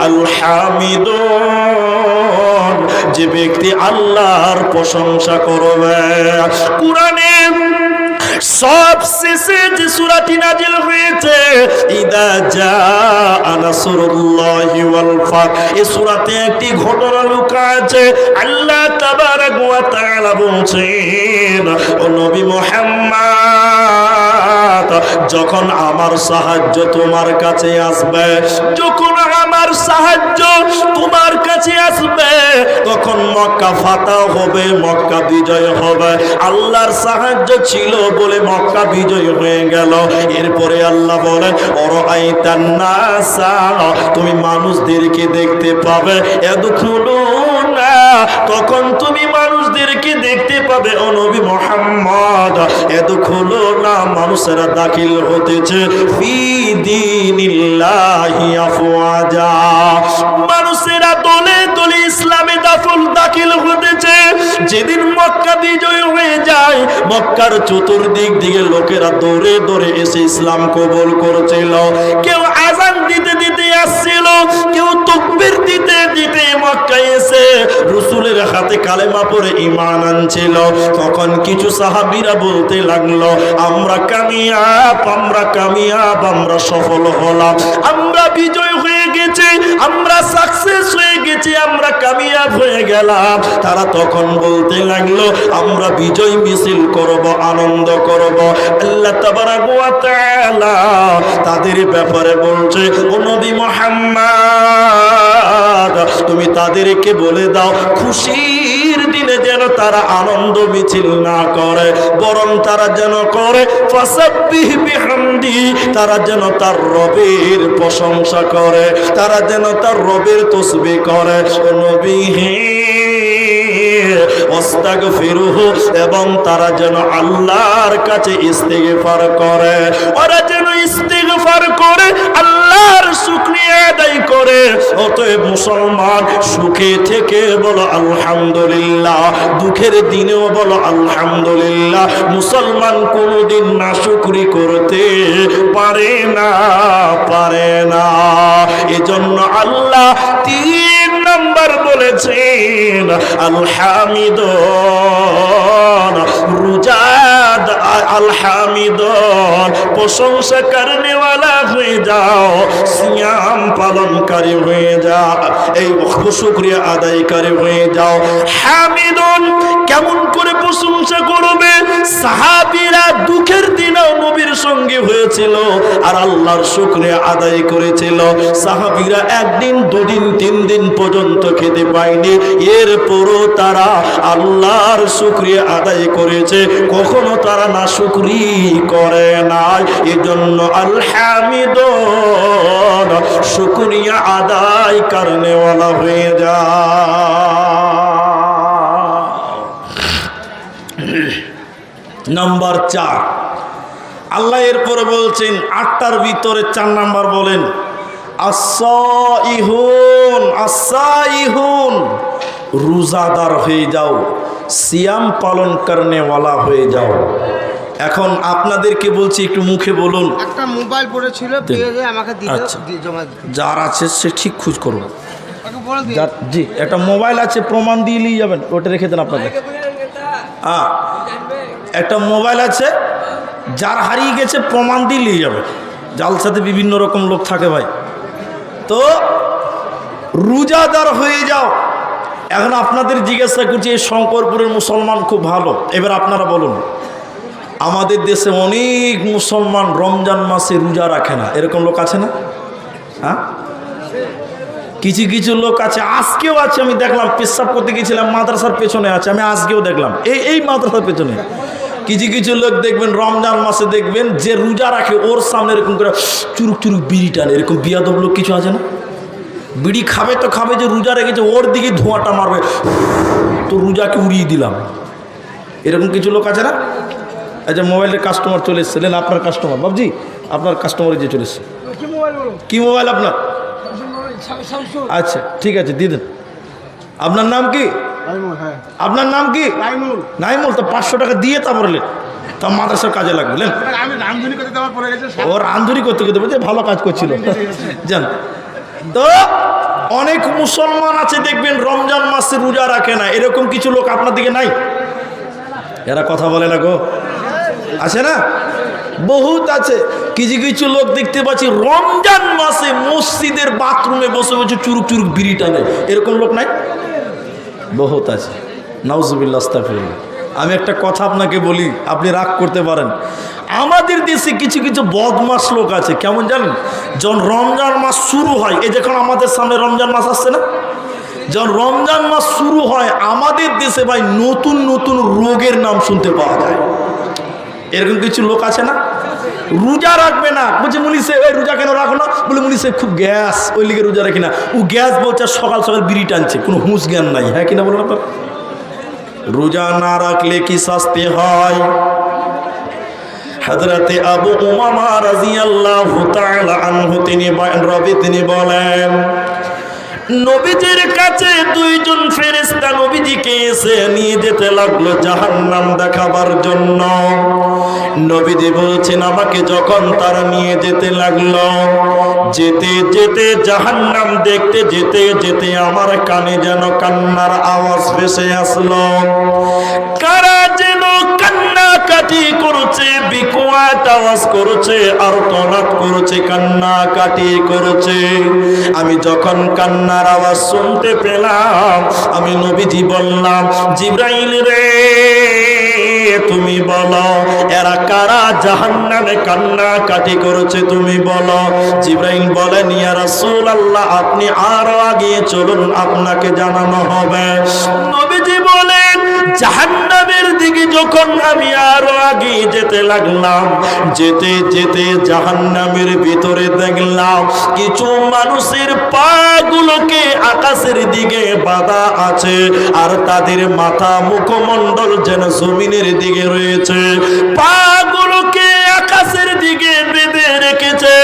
আল হামিদুন, যে ব্যক্তি আল্লাহর প্রশংসা করবে। কোরআনে সবশেষে যে সূরাটি নাজিল হয়েছে, ইদা জাআ নাসরুল্লাহি ওয়াল ফাত, এই সূরাতে একটি ঘটনা লুকা আছে। আল্লাহ তাবারক ওয়া তাআলা বলছেন, ও নবী মুহাম্মদ, যখন আমার সাহায্য তোমার কাছে আসবে, যখন আমার সাহায্য তোমার কাছে আসবে, তখন মক্কা ফাতা হবে, মক্কা বিজয় হবে। আল্লাহর সাহায্য ছিল বলে মক্কা বিজয় হয়ে গেল। এরপরে আল্লাহ বলেন, অরাআইতান নাসা, তুমি মানুষদেরকে দেখতে পাবে, ইয়াদখুলুনা, তখন তুমি মানুষদেরকে দেখতে পাবে ও নবী মুহাম্মদ, ইয়াদখুলুনা, মানুষেরা দাখিল হতেছে, ফি দীনিল্লাহি আফওয়াজা, মানুষেরা দলে দলে ইসলামে দাখিল হতেছে। যেদিন মক্কা বিজয় হয়ে যায়, মক্কার চতুর্দিক দিকে লোকেরা দৌড়ে দৌড়ে এসে ইসলাম কবুল করেছিল। কেউ আযান দিতে দিতে আসছিল, কেউ তাকবীর দিতে দিতে মক্কায় এসে রাসূলের হাতে কালেমা পড়ে ঈমান আনছিল। তখন কিছু সাহাবীরা বলতে লাগলো, আমরা কামিয়াব, আমরা কামিয়াব, আমরা সফল হলাম, আমরা বিজয় হয়ে গেছি, আমরা সাকসেস হয়ে গেছি, আমরা কামিয়াব হয়ে গেলাম। তারা তখন বলতে লাগলো, আমরা বিজয় মিছিল করব, আনন্দ করব। আল্লাহ তাবারক ওয়া তাআলা তাদের ব্যাপারে বলছে, ও নবী মুহাম্মদ, তুমি তাদেরকে বলে দাও, খুশির দিনে যেন তারা আনন্দ মিছিল না করে, বরং তারা যেন করে ফাসাব্বিহ বিহামদি, তারা যেন তার রবের প্রশংসা করে, তারা যেন তার রবের তাসবিহ করে। ও নবী হে ওয়াস্তাগফিরুহু, এবং তারা যেন আল্লাহর কাছে ইস্তিগফার করে, ওরা যেন ইস্তিগফার করে, আল্লাহর শুকরিয়া আদায় করে। অতএব মুসলমান, সুখে থেকে বলো আলহামদুলিল্লাহ, দুঃখের দিনেও বলো আলহামদুলিল্লাহ। মুসলমান কোনোদিন নাশুকরি করতে পারে না, পারে না। এজন্য আল্লাহ 3 নাম্বার বলেছেন, আলহামিদুন, রুজাদ আলহামিদুন, প্রশংসা করনে वाला হয়ে যাও, সিয়াম পালনকারী হয়ে যাও, এই শুকরিয়া আদায়কারী হয়ে যাও। হামিদুন, কেমন করে প্রশংসা করবে? সাহাবীরা দুঃখের দিনেও নবীর সঙ্গে হয়েছিল আর আল্লাহর শুকরিয়া আদায় করেছিল। সাহাবীরা একদিন দুদিন তিন দিন পর্যন্ত খেতে পায়নি, এরপরও তারা আল্লাহর শুকরিয়া আদায় করেছে, কখনো তারা না শুকরি করে না। এজন্য আলহামিদুন শুকরিয়া আদায় করনে ওয়ালা হয়ে যায়। নাম্বার 4, আল্লাহ এরপরে বলছেন 8টার ভিতরে 4 নাম্বার বলেন আসাইহুন রোজাদার হয়ে যাও, সিয়াম পালন করনে ওয়ালা হয়ে যাও। এখন আপনাদেরকে বলছি একটু মুখে বলুন। একটা মোবাইল পড়েছিল পেয়ে আমাকে জমা যার আছে সে ঠিক খোঁজ করুন। বলে জি, একটা মোবাইল আছে প্রমাণ দিয়ে নিয়ে যাবেন, ওটা রেখে দেন আপনাদের। হ্যাঁ, একটা মোবাইল আছে, যার হারিয়ে গেছে প্রমাণ দিয়ে নিয়ে যাবে। জালসাতে বিভিন্ন রকম লোক থাকে ভাই। তো রোজাদার হয়ে যাও। এখন আপনাদের জিজ্ঞাসা করছি, এই শঙ্করপুরের মুসলমান খুব ভালো, এবার আপনারা বলুন, আমাদের দেশে অনেক মুসলমান রমজান মাসে রোজা রাখে না, এরকম লোক আছে না? হ্যাঁ, কিছু কিছু লোক আছে, আজকেও আছে। আমি দেখলাম, পেশাব করতে গেছিলাম, মাদ্রাসার পেছনে আছে, আমি আজকেও দেখলাম এই মাদ্রাসার পেছনে কিছু কিছু লোক দেখবেন রমজান মাসে দেখবেন যে রোজা রাখে ওর সামনে এরকম করে চুরুক চুরুক বিড়ি টানে। এরকম বিয়াদব লোক কিছু আছে না? বিড়ি খাবে তো খাবে, যে রোজা রেখেছে ওর দিকে ধোঁয়াটা মারবে, তো রোজাকে উড়িয়ে দিলাম, এরকম কিছু লোক আছে না? আচ্ছা, মোবাইলের কাস্টমার চলে এসেছিলেন, আপনার কাস্টমার বাবজি, আপনার কাস্টমারে যে চলে এসছে। কি মোবাইল আপনার? আচ্ছা ঠিক আছে, দিয়ে দেন। আপনার নাম কি? আপনার নাম কি? নাইমুল। তো 500 টাকা দিয়ে তারপরে তা মাদ্রাসার কাজে লাগবে। ও রান্ধুনি করতে করতে বলছে ভালো কাজ করছিল জান। তো অনেক মুসলমান আছে দেখবেন রমজান মাসে রোজা রাখে না, এরকম কিছু লোক আপনার দিকে নাই? এরা কথা বলে না গো, আছে না? বহুত আছে। কিছু কিছু লোক দেখতে পাচ্ছি রমজান মাসে মসজিদের বাথরুমে বসে বসে চুরুক চুরুক বিড়ি টানে, এরকম লোক নাই? বহুত আছে। নাউজুবিল্লাহ, আস্তাগফিরুল্লাহ। আমি একটা কথা আপনাকে বলি, আপনি রাগ করতে পারেন। আমাদের দেশে কিছু কিছু বদমাস লোক আছে, কেমন জানেন? যখন রমজান মাস শুরু হয়, এই যখন আমাদের সামনে রমজান মাস আসছে না, যখন রমজান মাস শুরু হয় আমাদের দেশে ভাই নতুন নতুন রোগের নাম শুনতে পাওয়া যায়। এরকম কিছু লোক আছে না? রোজা রাখবে না, বলছে মুনি সাহেব ওই রোজা কেন রাখো না? বলে মুনি সাহেব খুব গ্যাস, ওই লিগে রোজা রাখি না। ও গ্যাস বলছে, সকাল সকাল বিড়ি টানছে, কোনো হুঁশ জ্ঞান নাই। হ্যাঁ কিনা বলুন আপনার? রোজা না রাখলে কি শাস্তি হয়? হযরতে আবু উমামা রাদিয়াল্লাহু তাআলা আনহু তিনি বলেন, নবীজির কাছে 2 জন ফেরেশতা নবীজিকে এসে নিয়ে যেতে লাগলো জাহান্নাম দেখাবার জন্য। নবীজি বলছেন, আমাকে যখন তারা নিয়ে যেতে লাগলো, যেতে যেতে জাহান্নাম দেখতে যেতে যেতে আমার কানে যেন কান্নার আওয়াজ ভেসে আসলো। কারা যেন কান্নাকাটি করছে, বিকোয়াত আওয়াজ করছে, আর তনাত করছে, কান্নাকাটি করছে। আমি যখন কান্নার আওয়াজ শুনতে পেলাম, আমি নবীজি বললাম, জিবরাইল রে তুমি বলো এরা কারা জাহান্নামে কান্নাকাটি করেছে, তুমি বলো। জিবরাইল বলেন, ইয়া রাসূলুল্লাহ আপনি আরো আগে চলুন, আপনাকে জানানো হবে। নবীজি বলেন, জাহান্নামের দিকে যখন আমি আরো আগে যেতে লাগলাম, যেতে যেতে জাহান্নামের ভিতরে দেখলাম কিছু মানুষের পা গুলোকে আকাশের দিকে বাঁধা আছে, আর তাদের মাথা মুখমণ্ডল যেন জমিনের দিকে রয়েছে। পা গুলোকে আকাশের দিকে বেঁধে রেখেছে,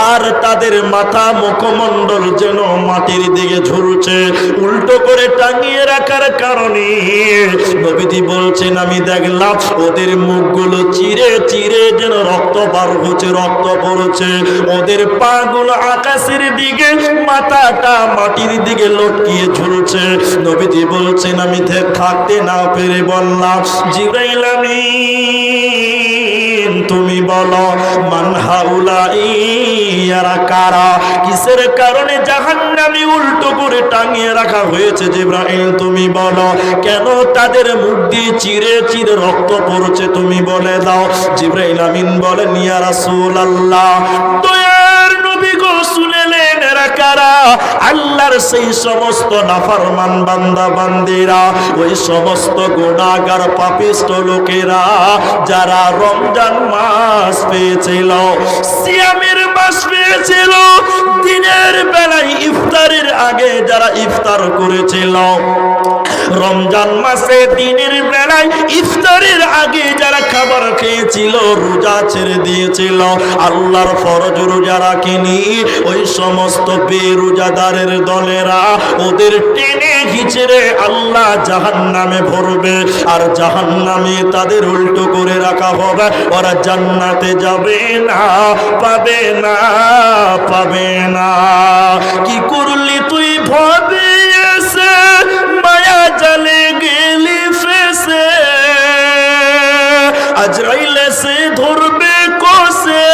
আর তাদের মাথা মুখমণ্ডল যেন মাটির দিকে ঝুলছে। উল্টো করে টাঙিয়ে রাখার কারণে নবীজি বলছেন, আমি দেখলাম ওদের মুখগুলো চিরে চিরে যেন রক্ত বার হচ্ছে, রক্ত পড়ছে। ওদের পা গুলো আকাশের দিকে, মাথাটা মাটির দিকে লটকিয়ে ঝুলছে। নবীজি বলছেন, আমি থাকতে না পেরে বললাম, জিবরাইল আমিন তুমি বলো মান হাউলাই, এরা কারা? কিসের কারণে জাহান্নামী উল্টো করে টাঙিয়ে রাখা হয়েছে জিবরাইল তুমি বলো? কেন তাদের মুখ দিয়ে চিরে চিরে রক্ত পড়ছে তুমি বলে দাও। জিবরাইল আমিন বলেন ইয়া রাসূলুল্লাহ, দয়ার নবী গো শুনেলেন এরা কারা? আল্লাহর সেই সমস্ত নাফরমান বান্দা বান্দিরা, ওই সমস্ত গুনাহগার পাপিষ্ঠ লোকেরা যারা রমজান মাস পেয়েছিল, সিয়ামের মাস পেয়েছিল, দিনের বেলায় ইফতারের আগে যারা ইফতার করেছিল, রমজান মাসে দিনের বেলায় ইফতারের আগে যারা খাবার খেয়েছিল, রোজা ছেড়ে দিয়েছিল, আল্লাহর ফরজ রোজা রাখেনি, ওই সমস্ত বেরোজাদারের দলেরা ওদের টেনে হিচড়ে আল্লাহ জাহান্নামে ভরবে, আর জাহান্নামে তাদের উল্টো করে রাখা হবে। ওরা জান্নাতে যাবে না, পাবে না, পাবে না। কি করলি তুই ভাবে এসে, মায়া জালে গেলি ফেসে, আজরাইল এসে ধরবে কষে,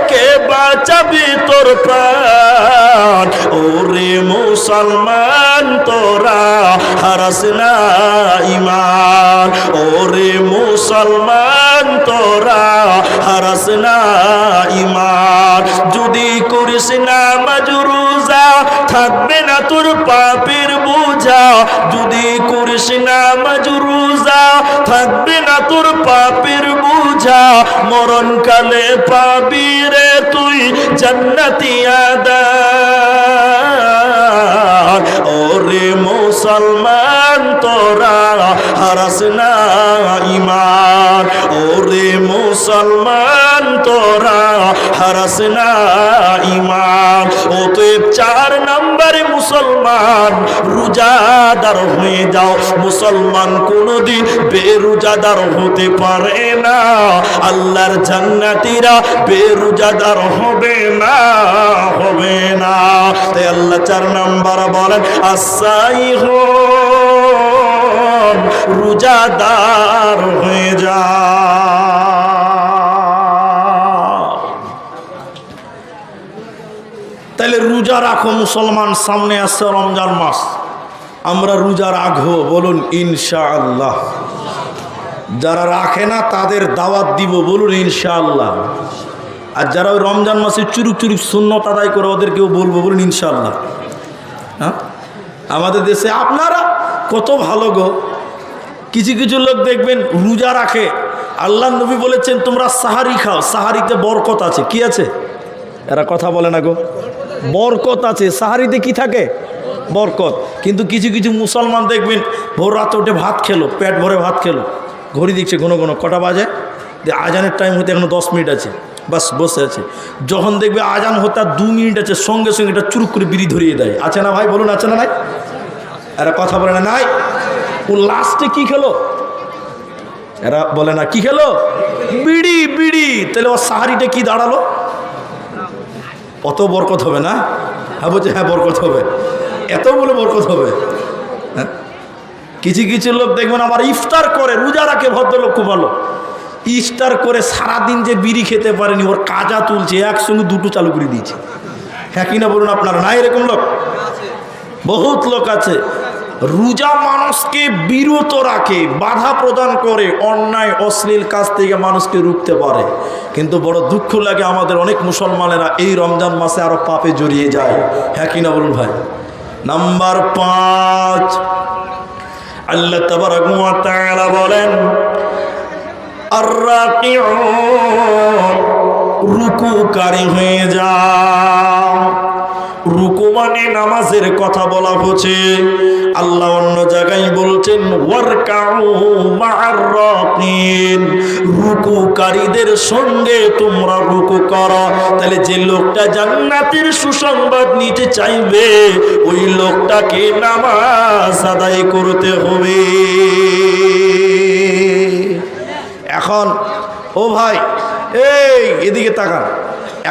কে বাঁচাবে তোর প্রাণ? ওরে মুসলমান তোরা হারাস না ঈমান, ওরে মুসলমান তোরা হারাস না ঈমান। যদি করিস নামাজ রোজা থাকবে না তোর পাপের বোঝা, যদি করিস নামাজ রোজা থাকবে না তোর পাপের বোঝা, মরণকালে পাবি রে তুই জান্নাতি আদান। ওরে মুসলমান তোরা হারাস না ঈমান, ওরে মুসলমান তোরা হারাস না ঈমান। অতএব 4 নম্বরে মুসলমান রোজাদার হয়ে যাও। মুসলমান কোনদিন বেরোজাদার হতে পারে না, আল্লাহর জান্নাতীরা বেরোজাদার হবে না, হবে না। তাই আল্লাহ 4 নম্বর বলেন আসাইহুন, রোজাদার হয়ে যা। তাহলে রোজা রাখো মুসলমান, সামনে আসছে রমজান মাস, আমরা রোজা রাখবো, বলুন ইনশাআল্লাহ। যারা রাখে না তাদের দাওয়াত দিব, বলুন ইনশাআল্লাহ। আর যারা ওই রমজান মাসে চুরুক চুরুক সুন্নত আদায় করে ওদেরকেও বলবো, বলুন ইনশাআল্লাহ। হ্যাঁ, আমাদের দেশে আপনারা কত ভালো গো, কিছু কিছু লোক দেখবেন রোজা রাখে, আল্লাহ নবী বলেছেন তোমরা সাহারি খাও, সাহারিতে বরকত আছে। কি আছে? এরা কথা বলে না গো, বরকত আছে সাহারিতে। কি থাকে? বরকত। কিন্তু কিছু কিছু মুসলমান দেখবেন ভোর রাতে উঠে ভাত খেলো, পেট ভরে ভাত খেলো, ঘড়ি দিচ্ছে ঘন ঘন, কটা বাজে, আজানের টাইম হতে এখনো 10 মিনিট আছে, বাস বসে আছে। যখন দেখবে আজান হতে আর 2 মিনিট আছে, সঙ্গে সঙ্গে এটা চুরুক করে বিড়ি ধরিয়ে দেয়। আছে না ভাই, বলুন আছে না নাই? এরা কথা বলে না নাই? ও লাস্টে কি খেলো? এরা বলে না কি খেলো? বিড়ি, বিড়ি। তাহলে ওর সাহারিটা কি দাঁড়ালো? অত বরকত হবে না? হ্যাঁ বলছে, হ্যাঁ বরকত হবে, এত বলে বরকত হবে। হ্যাঁ, কিছু কিছু লোক দেখবেন আমার ইফতার করে, রোজা রাখে, ভদ্রলোক খুব ভালো, ইফতার করে সারাদিন যে বিড়ি খেতে পারেনি ওর কাজা তুলছে, একসঙ্গে 2টো চালু করে দিয়েছে। হ্যাঁ কিনা বলুন আপনারা? না এরকম লোক বহুত লোক আছে। রোজা মানুষকে বিরত রাখে, বাধা প্রদান করে, অন্যায় অশ্লীল কাজ থেকে মানুষকে রুখতে পারে। কিন্তু বড় দুঃখ লাগে আমাদের অনেক মুসলমানেরা এই রমজান মাসে আরো পাপে জড়িয়ে যায়। হ্যাঁ কিনা বলুন ভাই? নাম্বার 5, আল্লাহ তাবারক ওয়া তাআলা বলেন আর-রাকিউন, রুকুকারী হয়ে যাও। রুকু মানে নামাজের কথা বলা হচ্ছে। আল্লাহ অন্য জায়গায় বলছেন ওয়ারকাউ মা'আর রাকিন, রুকুকারীদের সঙ্গে তোমরা রুকু করো। তাহলে যে লোকটা জান্নাতের সুসংবাদ নিতে চাইবে ওই লোকটাকে নামাজ আদায় করতে হবে। এখন ও ভাই, এই এদিকে তাকান,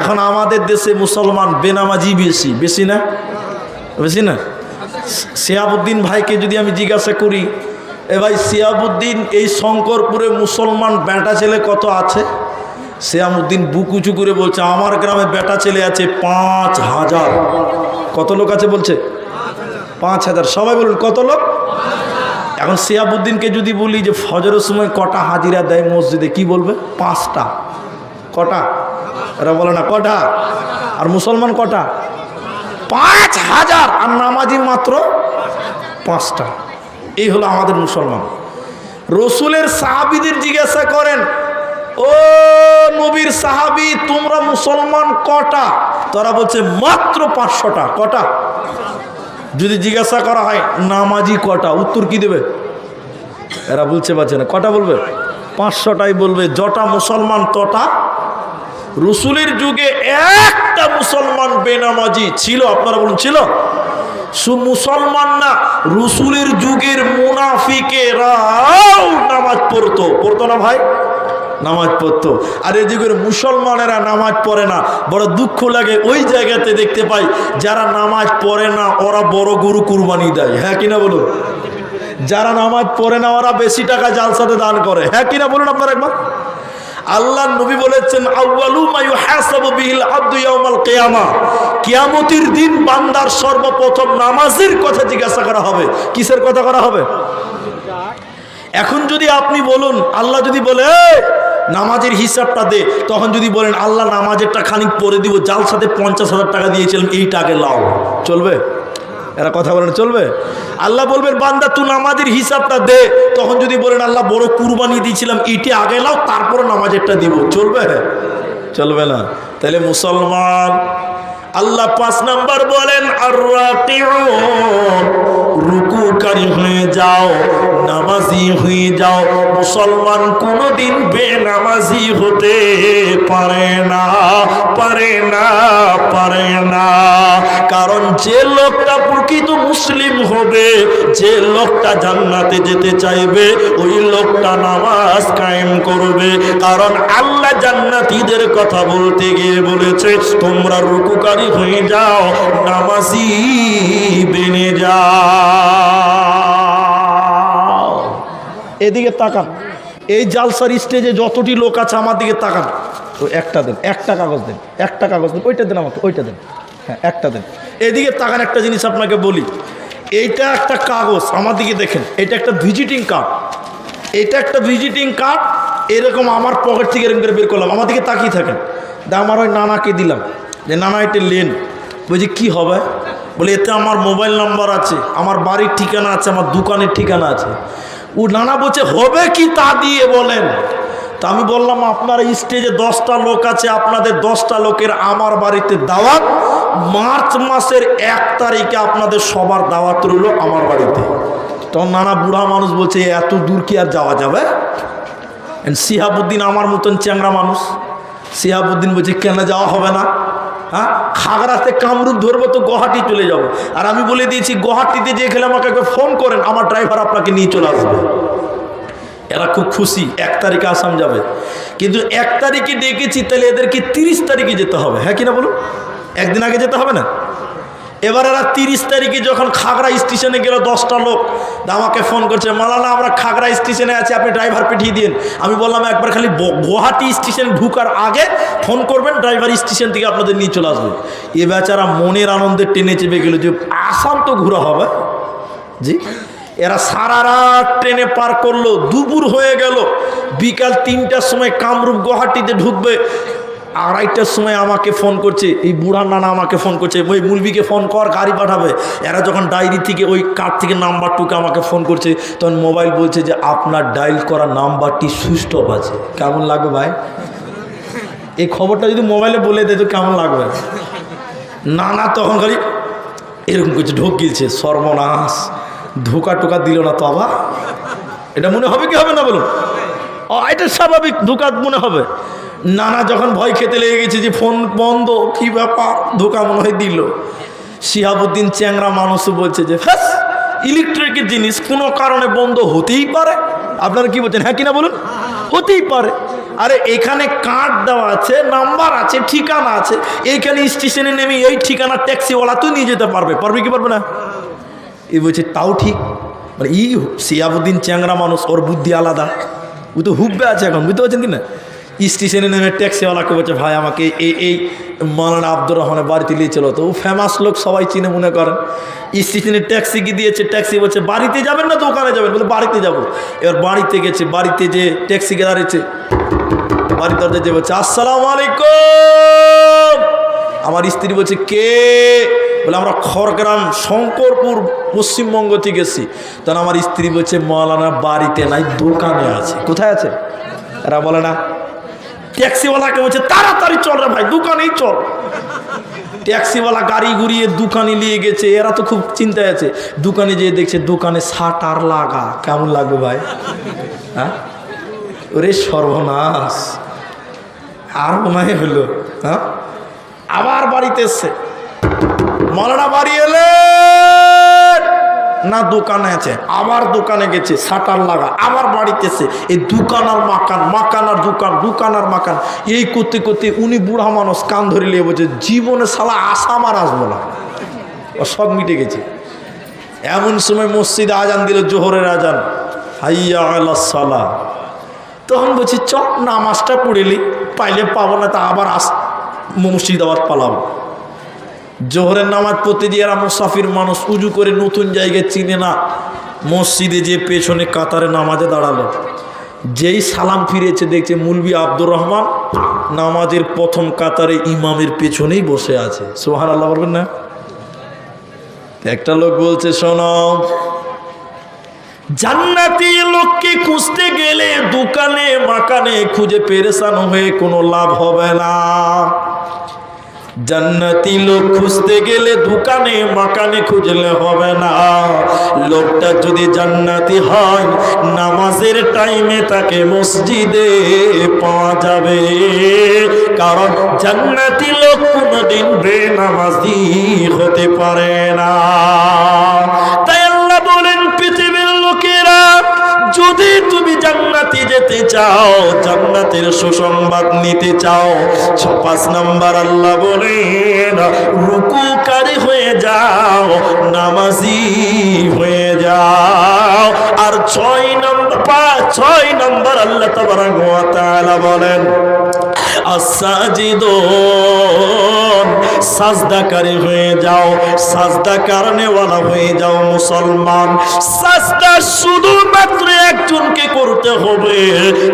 এখন আমাদের দেশে মুসলমান বেনামাজি বেশি, বেশি না? বেশি না? শিহাবুদ্দিন ভাইকে যদি আমি জিজ্ঞাসা করি, এ ভাই শিহাবুদ্দিন এই শঙ্করপুরে মুসলমান বেটা ছেলে কত আছে? সিয়ামউদ্দিন বুক উঁচু করে বলছে আমার গ্রামে বেটা ছেলে আছে ৫,০০০। কত লোক আছে বলছে? ৫,০০০। সবাই বলুন কত লোক? এখন সিয়াবুদ্দিনকে যদি বলি যে ফজরের সময় কটা হাজিরা দেয় মসজিদে, কি বলবে? ৫টা। কটা? এরা বলে না কটা? আর মুসলমান কটা? ৫,০০০। আর নামাজি মাত্র ৫টা। এই হলো আমাদের মুসলমান। রসুলের সাহাবীদের জিজ্ঞাসা করেন, ও নবীর সাহাবী তোমরা মুসলমান কটা? তারা বলছে মাত্র ৫০০টা। কটা? যদি জিজ্ঞাসা করা হয় নামাজি কটা, উত্তর কি দেবে? এরা বলছে পারছে না। কটা বলবে? ৫০০টাই বলবে। যটা মুসলমান তটা। রসুলের যুগে একটা মুসলমান বেনামাজি ছিল? আপনারা বলুন ছিল? মুসলমান না, রসুলের যুগের মুনাফিকেরাও নামাজ পড়তো না ভাই? নামাজ পড়তো। আর এই যুগের মুসলমানেরা নামাজ পড়ে না। বড় দুঃখ লাগে ওই জায়গাতে দেখতে পাই যারা নামাজ পড়ে না ওরা বড় গরু কুরবানি দেয়। হ্যাঁ কিনা বলুন? যারা নামাজ পড়ে না ওরা বেশি টাকা জালসাতে দান করে। হ্যাঁ কিনা বলুন আপনারা একবার? আল্লাহ নবী বলেছেন আউয়ালু মা ইউহাসাবু বিহিল আবদু ইয়াউমাল কিয়ামা, কিয়ামতের দিন বান্দার সর্বপ্রথম নামাজের কথা জিজ্ঞাসা করা হবে। কিসের কথা করা হবে? এখন যদি আপনি বলুন, আল্লাহ যদি বলে নামাজের হিসাবটা দে, তখন যদি বলেন আল্লাহ নামাজেরটা খানিক পরে দিব, জালসাতে ৫০,০০০ টাকা দিয়েছিলাম এইটা আগে লাও, চলবে? এরা কথা বলেন চলবে? আল্লাহ বলবেন বান্দা তুই নামাজের হিসাবটা দে, তখন যদি বলেন আল্লাহ বড় কুরবানি দিয়েছিলাম এইটি আগে লাও তারপরে নামাজেরটা দিব, চলবে? চলবে না। তাহলে মুসলমান আল্লাহ ৫ নাম্বার বলেন আর রাকিউন, রুকুকারী হয়ে যাও, নামাজি হয়ে যাও। মুসলমান কোনোদিন বেনামাজি হতে পারে না, পারে না, পারে না। কারণ যে লোকটা প্রকৃত মুসলিম হবে, যে লোকটা জান্নাতে যেতে চাইবে, ওই লোকটা নামাজ কায়েম করবে। কারণ আল্লাহ জান্নাতীদের কথা বলতে গিয়ে বলেছে তোমরা রুকুকারী হয়ে যাও, নামাজি বেনে যাও। এদিকে তাকান, এই জালসার স্টেজে যতটি লোক আছে আমার দিকে তাকান। তো একটা দেন, একটা কাগজ দেন, একটা কাগজ দেন, ওইটা দেন আমাকে, ওইটা দেন, হ্যাঁ একটা দেন। এদিকে তাকান, একটা জিনিস আপনাকে বলি, এইটা একটা কাগজ, আমার দিকে দেখেন, এটা একটা ভিজিটিং কার্ড, এটা একটা ভিজিটিং কার্ড। এরকম আমার পকেট থেকে এরকম করে বের করলাম, আমার দিকে তাকিয়ে থাকেন। আমার ওই নানাকে দিলাম যে নানা এটা লেন। বলছি কী হবে? বলে এতে আমার মোবাইল নাম্বার আছে, আমার বাড়ির ঠিকানা আছে, আমার দোকানের ঠিকানা আছে। ও নানা বলছে হবে কি তা দিয়ে বলেন। তা আমি বললাম আপনার স্টেজে 10টা লোক আছে, আপনাদের 10টা লোকের আমার বাড়িতে দাওয়াত, মার্চ মাসের 1 তারিখে আপনাদের সবার দাওয়াত রইল আমার বাড়িতে। তখন নানা বুড়া মানুষ বলছে এত দূর কি আর যাওয়া যাবে? সিহাবুদ্দিন আমার মতন চ্যাংরা মানুষ, সিহাবুদ্দিন বলছে কেন যাওয়া হবে না? হ্যাঁ, খাগড়াতে কামরূপ ধরবো তো গুয়াহাটি চলে যাব। আর আমি বলে দিয়েছি গুয়াহাটিতে যে খেলে আমাকে ফোন করেন, আমার ড্রাইভার আপনাকে নিয়ে চলে আসবে। এরা খুব খুশি, 1 তারিখে আসাম যাবে। কিন্তু 1 তারিখে ডেকেছি, তাহলে এদেরকে 30 তারিখে যেতে হবে। হ্যাঁ কিনা বলুন? একদিন আগে যেতে হবে না? এবার এরা 30 তারিখে যখন খাগড়া স্টেশনে গেল 10টা লোক, আমাকে ফোন করছে মালানা আমরা খাগড়া স্টেশনে আছি, আপনি ড্রাইভার পাঠিয়ে দিন। আমি বললাম একবার খালি গুয়াহাটি স্টেশনে ঢুকার আগে ফোন করবেন, ড্রাইভার স্টেশন থেকে আপনাদের নিয়ে চলে আসবে। এ বেচারা মনের আনন্দে টেনে চেপে গেল যে আসাম তো ঘোরা হবে। জি, এরা সারা রাত ট্রেনে পার করলো, দুপুর হয়ে গেল, বিকাল 3টার সময় কামরূপ গুয়াহাটিতে ঢুকবে। 2:30টার সময় আমাকে ফোন করছে, এই বুড়া নানা আমাকে ফোন করছে, ওই মুলবিকে ফোন কর গাড়ি পাঠাবে। এরা যখন ডায়েরি থেকে ওই কার্ড থেকে নাম্বারটুকু আমাকে ফোন করছে, তখন মোবাইল বলছে যে আপনার ডায়াল করা নাম্বারটি সুইচ অফ আছে। কেমন লাগবে ভাই? এই খবরটা যদি মোবাইলে বলে দেয় তো কেমন লাগবে? নানা তখন খালি এরকম করছে, ঢোক গিয়েছে, সর্বনাশ, ধোকা টোকা দিল না তো আবার। এটা মনে হবে কি হবে না বলুন? এটা স্বাভাবিক, ধোকা মনে হবে। নানা যখন ভয় খেতে লেগে গেছে যে ফোন বন্ধ, কি ব্যাপার, ধোকা মনে হয় দিল। শিহাবুদ্দিন চ্যাংরা মানুষও বলছে যে হ্যাঁ ইলেকট্রিকের জিনিস কোনো কারণে বন্ধ হতেই পারে। আপনারা কি বলছেন? হ্যাঁ কিনা বলুন? হতেই পারে। আরে এখানে কার্ড দেওয়া আছে, নাম্বার আছে, ঠিকানা আছে, এইখানে স্টেশনে নেমে এই ঠিকানা ট্যাক্সিওয়ালা তুই নিয়ে যেতে পারবে, পারবে কি পারবে না? এই বলছে তাও ঠিক। মানে শিহাবুদ্দিন চ্যাংরা মানুষ, ওর বুদ্ধি আলাদা, ও তো হুব্বে আছে এখন, বুঝতে পারছেন কি না? স্টেশনে নেমে ট্যাক্সিওয়ালাকে বলছে ভাই আমাকে এই মাওলানা আব্দুর রহমানের বাড়িতে নিয়ে চলো। তো ও ফেমাস লোক, সবাই চিনে মনে করেন। স্টেশনে ট্যাক্সি কি দিয়েছে, ট্যাক্সি বলছে বাড়িতে যাবেন না দোকানে যাবেন, বলে বাড়িতে যাবো। এবার বাড়িতে গেছে, বাড়িতে যে ট্যাক্সিকে দাঁড়িয়েছে, বাড়ির দরজা যে বলছে আসসালামু আলাইকুম। আমার স্ত্রী বলছে কে? বলে আমরা খড়গ্রাম শঙ্করপুর পশ্চিমবঙ্গ থেকে এসেছি। তখন আমার স্ত্রী বলছে মাওলানা বাড়িতে নাই, দোকানে আছে। কোথায় আছে? এরা বলে না। ট্যাক্সিওয়ালাকে বলছে তাড়াতাড়ি চল রে ভাই, দোকানেই চল। ট্যাক্সিওয়ালা গাড়ি ঘুরিয়ে দোকানে নিয়ে গেছে। এরা তো খুব চিন্তায় আছে। দোকানে যেয়ে দেখছে দোকানে শাটার লাগা। কেমন লাগবে ভাই? হ্যাঁ, ওরে সর্বনাশ, আর মনে হলো। হ্যাঁ, আবার বাড়িতে এসছে। মাওলানা বাড়ি এলে না, দোকানে আছে। আবার দোকানে গেছে, শাটার লাগা। আবার বাড়িতে এসে এই দোকান আর মাকান, মাকান আর দোকান, দোকান আর মাকান, এই করতে করতে উনি বুড়া মানুষ কান ধরে নিয়ে বলছে জীবনে শালা আসাম আর আসবো না, ও সব মিটে গেছে। এমন সময় মসজিদে আজান দিল, জোহরের আজান, হাইয়া আলাস সালাহ। তখন বলছি চ নামাজটা পড়েলি, পাইলে পাবো না, তা আবার মসজিদ আবার পালাবো। জোহরের নামাজ পড়তে দিয়ে এরা মুসাফির মানুষ, উজু করে নতুন জায়গায় চিনে না, মসজিদে যে পেছনে কাতারে নামাজে দাঁড়ালো। যেই সালাম ফিরেছে দেখছে মুলবি আব্দুর রহমান নামাজের প্রথম কাতারে ইমামের পেছনেই বসে আছে। সুবহানাল্লাহ বলবেন না? একটা লোক বলছে শোনো, জান্নাতি লোককে খুঁজতে গেলে দোকানে মাকানে খুঁজে পেরেশান হয়ে কোনো লাভ হবে না। জান্নাতি লোক খুঁজতে গেলে দোকানে মাকানে খুঁজলে হবে না। লোকটা যদি জান্নাতি হয় নামাজের টাইমে তাকে মসজিদে পাওয়া যাবে, কারণ জান্নাতি লোক কোনোদিন বেনামাজি হতে পারে না। তাই আল্লাহ বলেন পৃথিবীর লোকেরা, যদি তুমি জান্নাতে যেতে চাও, জান্নাতের সুসংবাদ নিতে চাও, 5 নাম্বার আল্লাহ বলেন রুকুকারী হয়ে যাও, নামাজি হয়ে যাও। আর 6 নম্বর আল্লাহ তাবারক ওয়া তাআলা বলেন আস-সাজিদুন, সাজদাকারী হয়ে যাও, সাজদা করনেওয়ালা হয়ে যাও মুসলমান। সাজদা শুধুমাত্র একজনকে করতে হবে,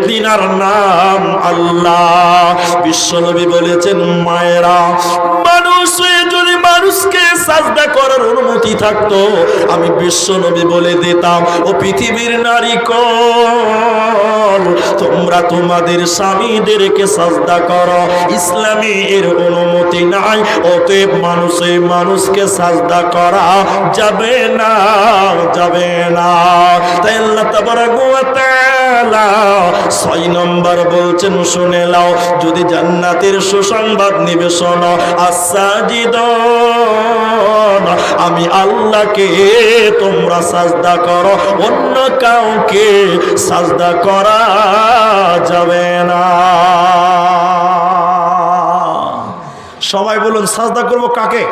তিনার নাম আল্লাহ। বিশ্বনবী বলেছেন মায়েরা, মানুষ হয়ে যদি মানুষকে সাজদা করার অনুমতি থাকতো, আমি বিশ্বনবী বলে দিতাম ও পৃথিবীর নারীগণ, তোমরা তোমাদের স্বামীদেরকে সাজদা করো। ইসলামে এর অনুমতি নাই, অতএব মানুষকে সাজদা করা যাবে না, যাবে না। তাই আল্লাহ তাবারক ওয়া তাআলা 6 নম্বর বলছেন শুনে নাও, যদি জান্নাতের সুসংবাদ নিবে শোনো, আস-সাজিদুন, আমি আল্লাহকে তোমরা সাজদা করো, অন্য কাউকে সাজদা করা যাবে না। সবাই বলুন সাজদা করব কাকে?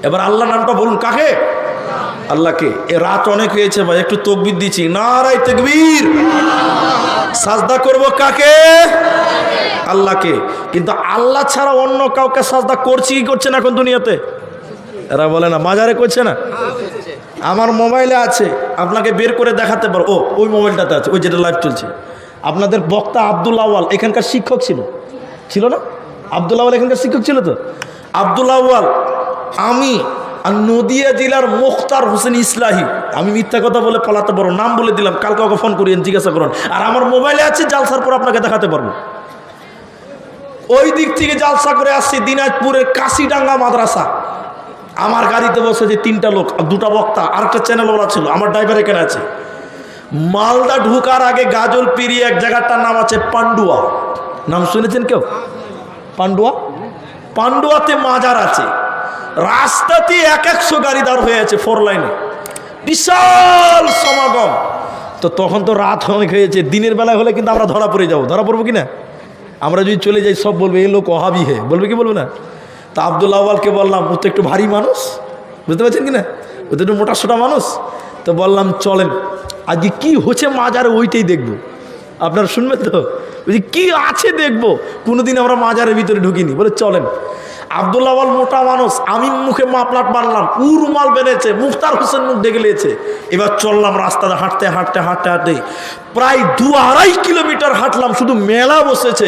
এবার আল্লাহ নামটা বলুন কাকে? আল্লাহকে। এ রাত অনেক হয়েছে ভাই, একটু তাকবীর দিচ্ছি, নারায়ে তাকবীর। সাজদা করব কাকে? আল্লাহকে। কিন্তু আল্লাহ ছাড়া অন্য কাউকে সাজদা করছি কি করছে না এখন দুনিয়াতে? এরা বলে না মাজারে করছে না? আমার মোবাইলে আছে, আপনাকে বের করে দেখাতে পারো। ও ওই মোবাইলটাতে আছে, ওই যেটা লাইভ চলছে। আপনাদের বক্তা আব্দুল আউয়াল এখানকার শিক্ষক ছিল না? আব্দুল আউয়াল এখানকার শিক্ষক ছিল তো? আব্দুল আউয়াল, আমি আর নদিয়া জেলার মুখতার হোসেন ইসলাহি, আমি মিথ্যা কথা বলে পালাতে পারবো, নাম বলে দিলাম, কালকে ওকে ফোন করিয়েন, জিজ্ঞাসা করুন। আর আমার মোবাইলে আছে, জালসার পর আপনাকে দেখাতে পারবো। ওই দিক থেকে জালসা করে আসছি দিনাজপুরের কাশিডাঙ্গা মাদ্রাসা। আমার গাড়িতে বসেছে 3টা লোক, 2টা বক্তা, আরেকটা চ্যানেলওয়ালা ছিল, আমার ড্রাইভার এখানে আছে। মালদা ঢুকার আগে গাজল পেরিয়ে এক জায়গাটার নাম আছে পান্ডুয়া, নাম শুনেছেন কেউ? পান্ডুয়াতে মাজার আছে। রাস্তাতে 100 গাড়ি দাঁড় হয়ে আছে, 4 লাইনে, বিশাল সমাগম। তো তখন তো রাত অনেক হয়েছে, দিনের বেলা হলে কিন্তু আমরা ধরা পড়বো কিনা? আমরা যদি চলে যাই সব বলবে এই লোক ওহাবি হে, বলবে কি বলবে না? তা আব্দুল আউয়ালকে বললাম, ও তো একটু ভারী মানুষ, বুঝতে পারছেন কিনা, ও তো একটু মোটা সোটা মানুষ। তো বললাম চলেন আজকে কি হচ্ছে মাজারে ওইটাই দেখবো, আপনারা শুনবেন তো? বলছি কি আছে দেখবো, কোনোদিন আমরা মাজারের ভিতরে ঢুকিনি। বলে চলেন। আব্দুল্লাহ আল মোটা মানুষ, আমি মুখে মাপলাট বানলাম, উরুমাল বেঁধেছে, মুখতার হোসেন মুখ ডেকে নিয়েছে। এবার চললাম রাস্তাটা, হাঁটতে হাঁটতে হাঁটতে হাঁটতে প্রায় 2-2.5 কিলোমিটার হাঁটলাম। শুধু মেলা বসেছে,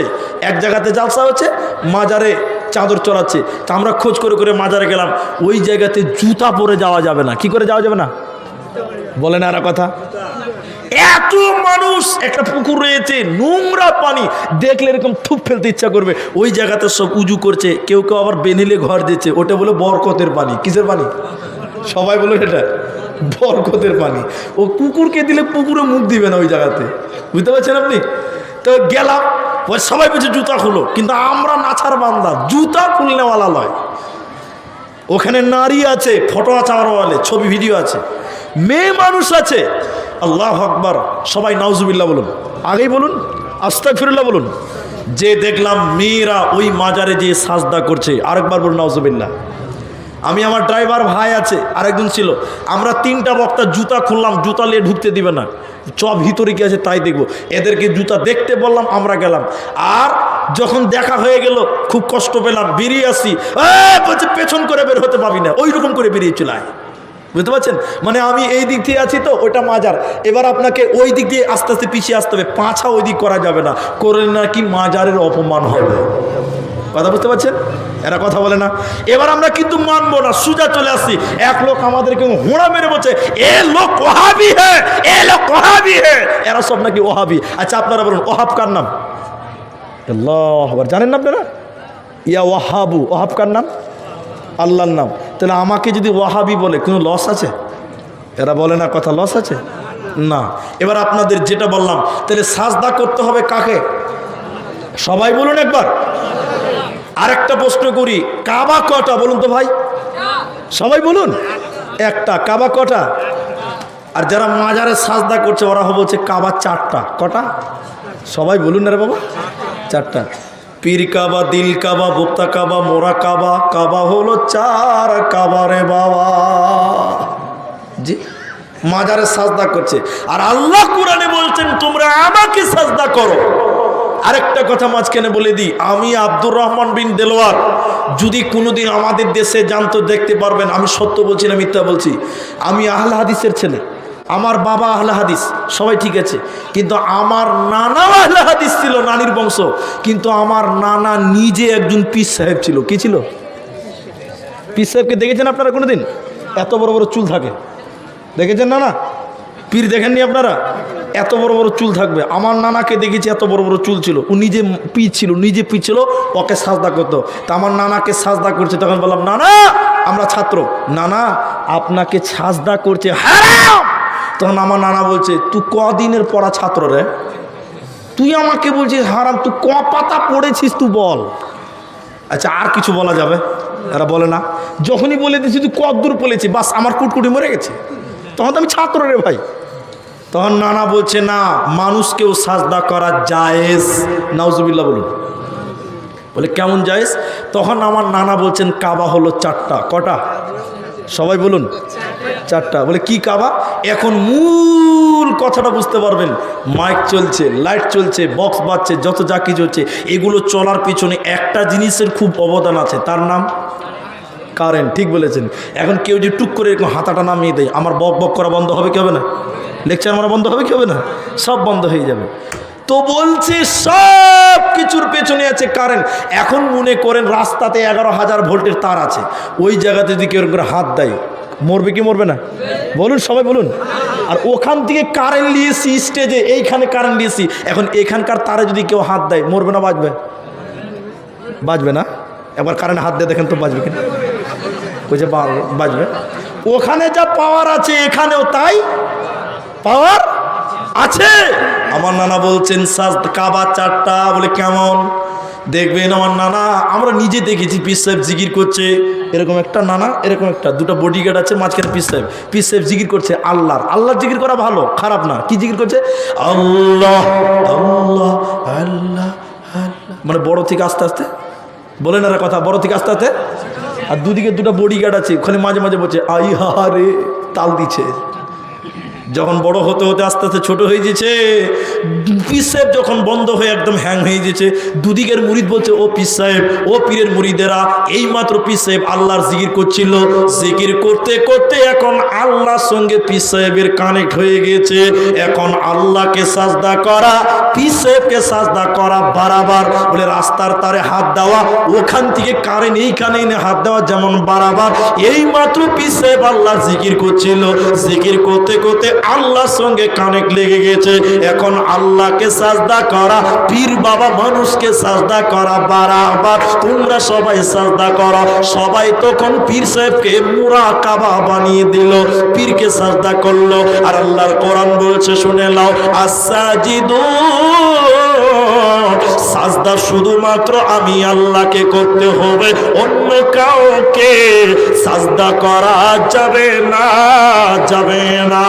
এক জায়গাতে জালসা হচ্ছে, মাজারে চাদর চড়াচ্ছে। তা আমরা খোঁজ করে করে মাজারে গেলাম। ওই জায়গাতে জুতা পরে যাওয়া যাবে না। কি করে যাওয়া যাবে না বলেন আর কথা? এত মানুষ, একটা পুকুর রয়েছে, নোংরা পানি, দেখলে এরকম থুপ ফেলতে ইচ্ছা করবে। ওই জায়গাতে সব উজু করছে, কেউ কেউ আবার বেনিলে ঘর দিচ্ছে। ওটা বলে বরকতের পানি। কিসের পানি? সবাই বলে এটা বরকতের পানি। ও কুকুরকে দিলে পুকুরে মুখ দিবে না ওই জায়গাতে, বুঝতে পারছেন আপনি? তো গেলাম, ওই সবাই বলছে জুতা খুলো, কিন্তু আমরা নাছার বান্দা, জুতা খুলনেওয়ালা নয়। ওখানে নারী আছে, ফটো আছে আমার মোবাইলে, ছবি ভিডিও আছে, মেয়ে মানুষ আছে। আল্লাহু আকবার, সবাই নাউজুবিল্লাহ বলুন, আগেই বলুন আস্তাগফিরুল্লাহ বলুন। যে দেখলাম মেয়েরা ওই মাজারে যে সাজদা করছে, আরেকবার বলুন নাউজুবিল্লাহ। আমি, আমার ড্রাইভার ভাই আছে, আরেকজন ছিল, আমরা 3টা বক্তা জুতা খুললাম, জুতা নিয়ে ঢুকতে দিবে না, ভিতরে কি আছে তাই দেখবো। এদেরকে জুতা দেখতে বললাম, আমরা গেলাম। আর যখন দেখা হয়ে গেল খুব কষ্ট পেলাম, বেরিয়ে আসি, বলছে পেছন করে বের হতে পাবি না, ওই রকম করে বেরিয়ে চলে আয়। বুঝতে পারছেন? মানে আমি এই দিক দিয়ে আছি তো, ওইটা মাজার, এবার আপনাকে ওই দিক দিয়ে আস্তে আস্তে পিছিয়ে আসতে হবে। পাছা ওই দিক করা যাবে না, করে নাকি মাজারের অপমান হবে। কথা বুঝতে পারছেন? এরা কথা বলে না। এবার আমরা কিন্তু মানবো না, সোজা চলে আসছি। এক লোক আমাদেরকে হোঁড়া মেরে বলছে, এ লোক ওহাবি হ্যাঁ, এ লোক ওহাবি হ্যাঁ। এরা সব নাকি ওহাবি। আচ্ছা আপনারা বলুন, ওহাব কার নাম? আল্লাহ আকবার, জানেন না আপনারা? ইয়া ওয়াহাবু, ওহাব কার নাম? আল্লাহর নাম। তাহলে আমাকে যদি ওয়াহাবি বলে কোনো লস আছে? এরা বলে না, কথা লস আছে না। এবার আপনাদের যেটা বললাম, তাহলে সাজদা করতে হবে কাকে? সবাই বলুন একবার। আরেকটা প্রশ্ন করি, কাবা কটা বলুন তো ভাই? সবাই বলুন। একটা। কাবা কটা? আর যারা মাজারে সাজদা করছে ওরা বলছে কাবা 4টা। কটা? সবাই বলুন রে বাবা। 4টা। পীর কাবা, দিল কাবা, ভোক্তা কাবা, মোরা কাবা, কাবা হলো 4 কাবা রে বাবা। জি, মাজারে সাজদা করছে। আর আল্লাহ কোরআনে বলছেন তোমরা আমাকে সাজদা করো। আরেকটা কথা মাঝখানে বলে দিই, আমি আব্দুর রহমান বিন দেলোয়ার যদি কোনোদিন আমাদের দেশে জানতো, দেখতে পারবেন আমি সত্য বলছি না মিথ্যা বলছি। আমি আহলে হাদিসের ছেলে, আমার বাবা আহলে হাদিস, সবাই ঠিক আছে, কিন্তু আমার নানা আহলে হাদিস ছিল, নানির বংশ। কিন্তু আমার নানা নিজে একজন পীর সাহেব ছিল। কি ছিল? পীর সাহেবকে দেখেছেন আপনারা কোনোদিন? এত বড় বড় চুল থাকে, দেখেছেন না? না, পীর দেখেননি আপনারা? এত বড় বড় চুল থাকবে। আমার নানাকে দেখেছি, এত বড় বড় চুল ছিল। ও নিজে পীর ছিল, নিজে পীর ছিল, ওকে সাজদা করতো। তা আমার নানাকে সাজদা করছে, তখন বললাম নানা, আমরা ছাত্র, নানা আপনাকে সাজদা করছে হারাম। তখন আমার নানা বলছে, তুই কদিনের পড়া ছাত্র রে, তুই আমাকে বলছিস হারাম, তুই ক পাতা পড়েছিস তুই বল। আচ্ছা আর কিছু বলা যাবে? এরা বলে না। যখনই বলে দিয়েছি তুই কদ্দূর পড়েছি, বাস আমার কুটকুটি মরে গেছে। তখন তো আমি ছাত্র রে ভাই। তখন নানা বলছে না, মানুষকেও সাজদা করা জায়েজ। নাউজুবিল্লাহ বলুন। বলে কেমন জায়েজ? তখন আমার নানা বলছেন কাবা হলো 4টা। কটা? সবাই বলুন। 4টা। বলে কি কাবা? এখন মূল কথাটা বুঝতে পারবেন। মাইক চলছে, লাইট চলছে, বক্স বাজছে, যত যা কিছু হচ্ছে, এগুলো চলার পিছনে একটা জিনিসের খুব অবদান আছে, তার নাম কারেন্ট। ঠিক বলেছেন। এখন কেউ যে টুক করে এরকম হাতাটা নামিয়ে দেয়, আমার বক বক করা বন্ধ হবে কি হবে না? লেকচার মারা বন্ধ হবে কি হবে না? সব বন্ধ হয়ে যাবে। তো বলছি সব কিছুর পেছনে আছে কারেন্ট। এখন মনে করেন রাস্তাতে 11,000 ভোল্টের তার আছে, ওই জায়গাতে যদি কেউ করে হাত দেয়, মরবে কি মরবে না? বলুন, সবাই বলুন। আর ওখান থেকে কারেন্ট নিয়েছি স্টেজে, এইখানে কারেন্ট নিয়েছি, এখন এখানকার তারে যদি কেউ হাত দেয়, মরবে না বাঁচবে? বাঁচবে না। একবার কারেন্ট হাত দিয়ে দেখেন তো বাঁচবে কিনা। ওই যে বাঁচবে। ওখানে যা পাওয়ার আছে এখানেও তাই পাওয়ার আছে। আমার নানা বলছেন কাবা 4টা। বলে কেমন? দেখবেন আমার নানা, আমরা নিজে দেখেছি, পীর সাহেব জিকির করছে, এরকম একটা নানা, এরকম একটা, 2টা বডিগার্ড আছে, মাঝখানে পীর সাহেব। পীর সাহেব জিকির করছে আল্লাহর জিকির করা ভালো, খারাপ না। কি জিকির করছে? আল্লাহ আল্লাহ আল্লাহ আল্লাহ, মানে বড় থেকে আস্তে আস্তে বলে না কথা, বড় থেকে আস্তে আস্তে। আর দুদিকে 2টা বডিগার্ড আছে, ওখানে মাঝে মাঝে বলছে আই হা রে, তাল দিচ্ছে। যখন বড় হতে হতে আস্তে আস্তে ছোট হয়ে যেছে, পীর সাহেব যখন বন্ধ হয়ে একদম হ্যাং হয়ে যেছে, দুদিকের মুরিদ বলছে ও পীর সাহেব, ও পীরের মুরিদেরা, এইমাত্র পীর সাহেব আল্লাহর জিকির করছিল, জিকির করতে করতে এখন আল্লাহর সঙ্গে পীর সাহেবের কানেক্ট হয়ে গেছে। এখন আল্লাহকে সাজদা করা, পীর সাহেবকে সাজদা করা বারাবার। বলে রাস্তার তারে হাত দেওয়া, ওখান থেকে কারেন্ট এইখানে এনে হাত দেওয়া যেমন বারাবার। এইমাত্র পীর সাহেব আল্লাহর জিকির করছিল, জিকির করতে করতে আল্লাহর সঙ্গে কানেক্ট লেগে গেছে। এখন আল্লাহকে সাজদা করা, পীর বাবা মানুষকে সাজদা করা বারাবার। তোমরা সবাই সাজদা করো। সবাই তখন পীর সাহেবকে মুরাকাবা বানিয়ে দিল, পীরকে সাজদা করলো। আর আল্লাহর কোরআন বলছে শুনে নাও, সাজদা শুধুমাত্র আমি আল্লাহকে করতে হবে, অন্য কাউকে সাজদা করা যাবে না, যাবে না।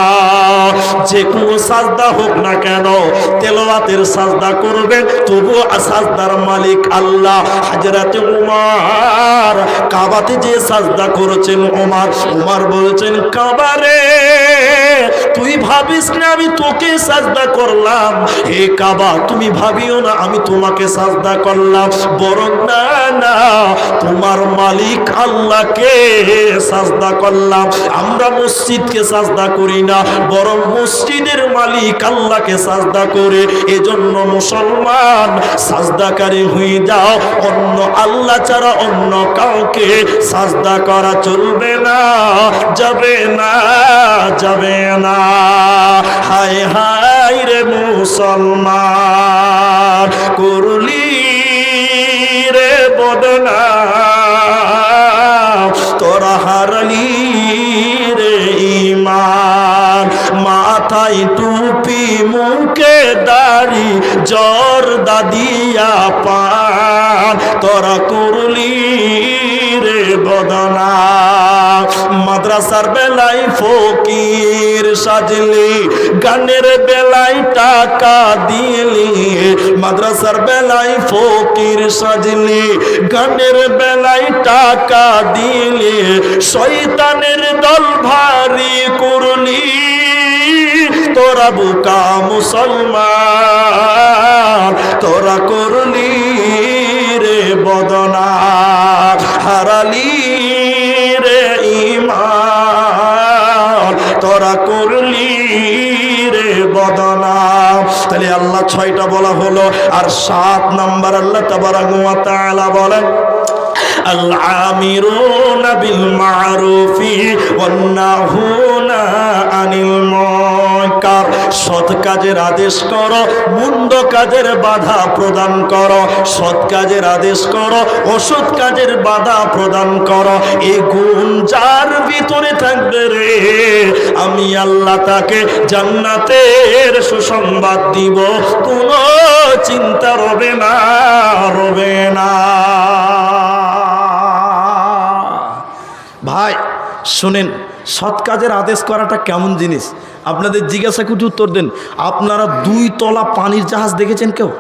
যে কোনো সাজদা হোক না কেন, তেলাওয়াতের সাজদা করবেন, তবু সাজদার মালিক আল্লাহ। হযরতে উমর কাবাতে যে সাজদা করেছেন, উমর বলছেন, কাবারে তুই ভাবিস না আমি তোকে সাজদা করলাম, হে কাবা তুমি ভাবিও না আমি তোমাকে সাজদা করলাম, বরং না না তোমার মালিক আল্লাহকে সাজদা করলাম। আমরা মসজিদকে সাজদা করি না, বরং মসজিদের মালিক আল্লাহকে সাজদা করে। এজন্য মুসলমান সাজদাকারী হয়ে যাও, অন্য আল্লাহ ছাড়া অন্য কাউকে সাজদা করা চলবে না, যাবে না, যাবে না। হায় হায় রে মুসলমান, করলি রে বদনাম, তোরা হারলি রে ঈমান। মাথায় টুপি মুখে দাড়ি জর্দা দিয়া পান, তোরা করলি রে বদনাম। মাদ্রাসার বেলায় ফকির সাজলি, গানের বেলায় টাকা দিলি। মাদ্রাসার বেলায় ফকির সাজলি, গানের বেলায় টাকা দিলি। শয়তানের দল ভারী করলি, তোরা বোকা মুসলমান, তোরা করলি রে বদনাম, হারালি রে ঈমান, তোরা করলি রে বদনাম। তাহলে আল্লাহ 6টা বলা হলো, আর 7 নাম্বার আল্লাহ তাবারাক ওয়া তাআলা বলেন, আল-আমিরুনা বিল মারুফি ওয়ান নাহুনা আনিল মুনকার। সৎ কাজের আদেশ করো, মন্দ কাজের বাধা প্রদান করো। সৎ কাজের আদেশ করো, অসৎ কাজের বাধা প্রদান করো। এই গুণ যার ভিতরে থাকবে রে, আমি আল্লাহ তাকে জান্নাতের সুসংবাদ দিব, কোনো চিন্তা রবে না, রবে না। ভাই শুনেন, সৎ কাজের আদেশ করাটা কেমন জিনিস আপনাদের জিজ্ঞাসা করে উত্তর দেন। আপনারা 2 তলা পানির জাহাজ দেখেছেন? কেউ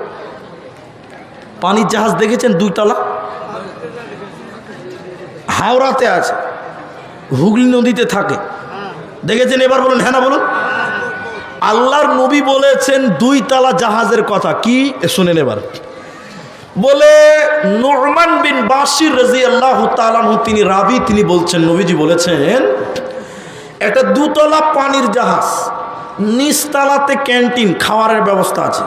পানির জাহাজ দেখেছেন? 2 তলা হাওড়াতে আছে, হুগলি নদীতে থাকে, দেখেছেন? এবার বলুন হ্যাঁ না বলুন। আল্লাহর নবী বলেছেন 2 তলা জাহাজের কথা। কি শুনেন এবার। বলে নুরমান বিন বাশির রাদিয়াল্লাহু তাআলা আনহু, তিনি রাবি, তিনি বলছেন, নবীজি বলেছেন, একটা 2 তলা পানির জাহাজ, নিচতলাতে ক্যান্টিন, খাবারের ব্যবস্থা আছে।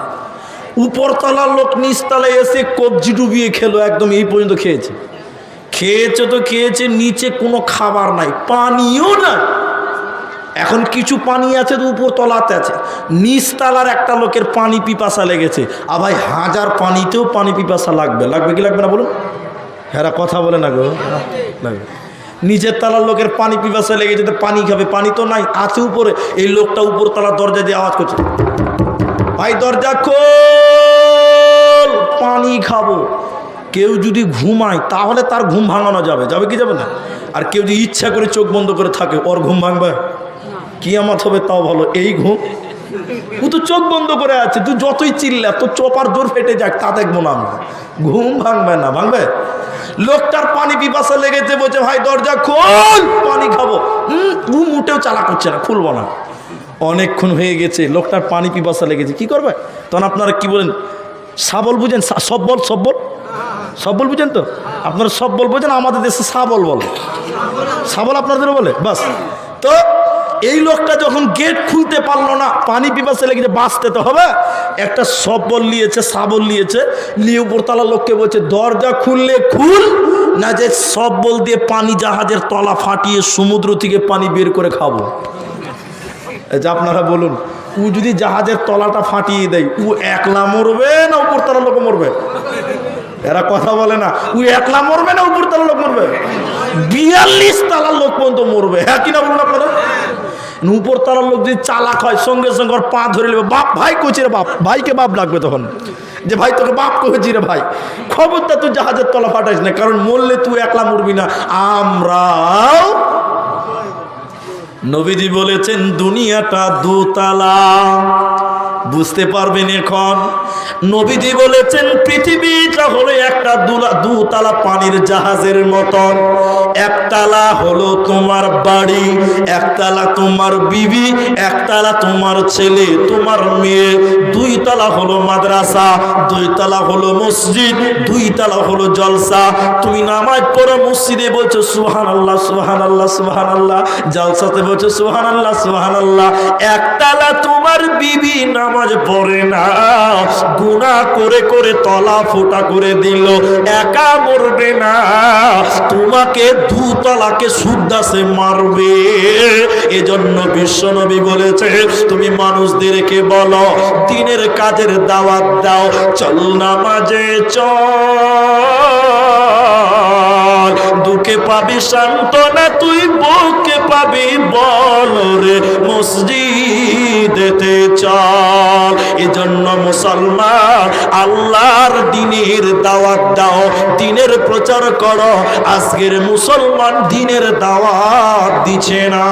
উপরতলার লোক নিচতলায় এসে কবজি ডুবিয়ে খেলো, একদম এই পর্যন্ত খেয়েছে। খেয়েছে তো খেয়েছে, নিচে কোনো খাবার নাই, পানিও না। এখন কিছু পানি আছে তো উপর তলাতে আছে। নিচতলার একটা লোকের পানি পিপাসা লেগেছে। আর ভাই 1000 পানিতেও পানি পিপাসা লাগবে, লাগবে কি লাগবে না বলুন? হ্যাঁ কথা বলে না গো, লাগবে। নিচের তলার লোকের পানি পিপাসা লেগেছে, তো পানি খাবে, পানি তো নাই, আছে উপরে। এই লোকটা উপর তলার দরজা দিয়ে আওয়াজ করছে, ভাই দরজা খোল, পানি খাবো। কেউ যদি ঘুমায় তাহলে তার ঘুম ভাঙানো যাবে, যাবে কি যাবে না? আর কেউ যদি ইচ্ছা করে চোখ বন্ধ করে থাকে, ওর ঘুম ভাঙবে? কিয়ামত হবে তাও ভালো। এই ঘুম, ও তো চোখ বন্ধ করে আছে, তুই যতই চিল্লা, তো চপার জোর ফেটে যাক, তা দেখবো না আমরা, ঘুম ভাঙবে না, ভাঙবে? লোকটার পানি পিপাসা লেগেছে, বলছে ভাই দরজা খোল, পানি খাবো। ঘুম উঠেও চালা করছে না, খুলবো না। অনেকক্ষণ হয়ে গেছে, লোকটার পানি পিপাসা লেগেছে, কি করবে? তখন আপনারা কি বলেন? সাবল বুঝেন? সব্বল সব্বল সব্বল বুঝেন তো? আপনারা সব্বল বুঝেন, আমাদের দেশে সাবল বলে। সাবল আপনাদেরও বলে? বাস। তো এই লোকটা যখন গেট খুলতে পারলো না, পানি পিপাসা লেগেছে, বাঁচতে তো হবে, একটা সব্বল নিয়েছে, সাবল নিয়েছে, নিয়ে উপরতলা লোককে বলছে দরজা খুললে খুল, না যে সব্বল দিয়ে পানি জাহাজের তলা ফাটিয়ে সমুদ্র থেকে পানি বের করে খাবো। এই যে আপনারা বলুন, ও যদি জাহাজের তলাটা ফাটিয়ে দেয়, ও একলা মরবে না উপরতলা লোক মরবে? এরা কথা বলে না। ও একলা মরবে না উপরতলা লোক মরবে? 42 তলার লোক পর্যন্ত মরবে। হ্যাঁ কিনা বলুন আপনারা? উপর তলার লোক যদি চালাক হয়, সঙ্গে সঙ্গে ওর পা ধরে নেবে, বাপ ভাই কইছি রে বাপ, ভাইকে বাপ ডাকবে তখন, যে ভাই তোকে বাপ কইছি রে ভাই, খবরটা তুই জাহাজের তলা ফাটাইস না, কারণ মরলে তুই একলা মরবি না, আমরাও। নবীজি বলেছেন দুনিয়াটা দোতলা, বুঝতে পারবেন এখন? নবীজি বলেছেন পৃথিবীটা হলো একটা দুতলা পানির জাহাজের মতন। একতলা হলো তোমার বাড়ি, একতলা তোমার বিবি, একতলা তোমার ছেলে তোমার মেয়ে, 2 তলা হলো মাদ্রাসা, 2 তলা হলো মসজিদ, 2 তলা হলো জলসা। তুমি নামাজ পড়ো, মসজিদে বলছো সুবহানাল্লাহ সুবহানাল্লাহ সুবহানাল্লাহ, জলসাতে বলছো সুবহানাল্লাহ সুবহানাল্লাহ। একতলা তোমার বিবি নামাজ পড়ে না, গুনাহ করে করে তলা ফোটা করে দিল, একা মরবে না, তোমাকে 2 তলাকে সুদ্দাসে মারবে। এজন্য বিশ্বনবী বলেছে তুমি মানুষদেরকে বলো দিনের কাজের দাওয়াত দাও, চল নামাজে চল, দুঃখে পাবি সান্ত্বনা তুই, বুকে পাবি বল রে, মসজিদেতে চল। এজন্য মুসলমান আল্লাহর দ্বীনের দাওয়াত দাও, দ্বীনের প্রচার করো। আজকের মুসলমান দ্বীনের দাওয়াত দিচ্ছে না।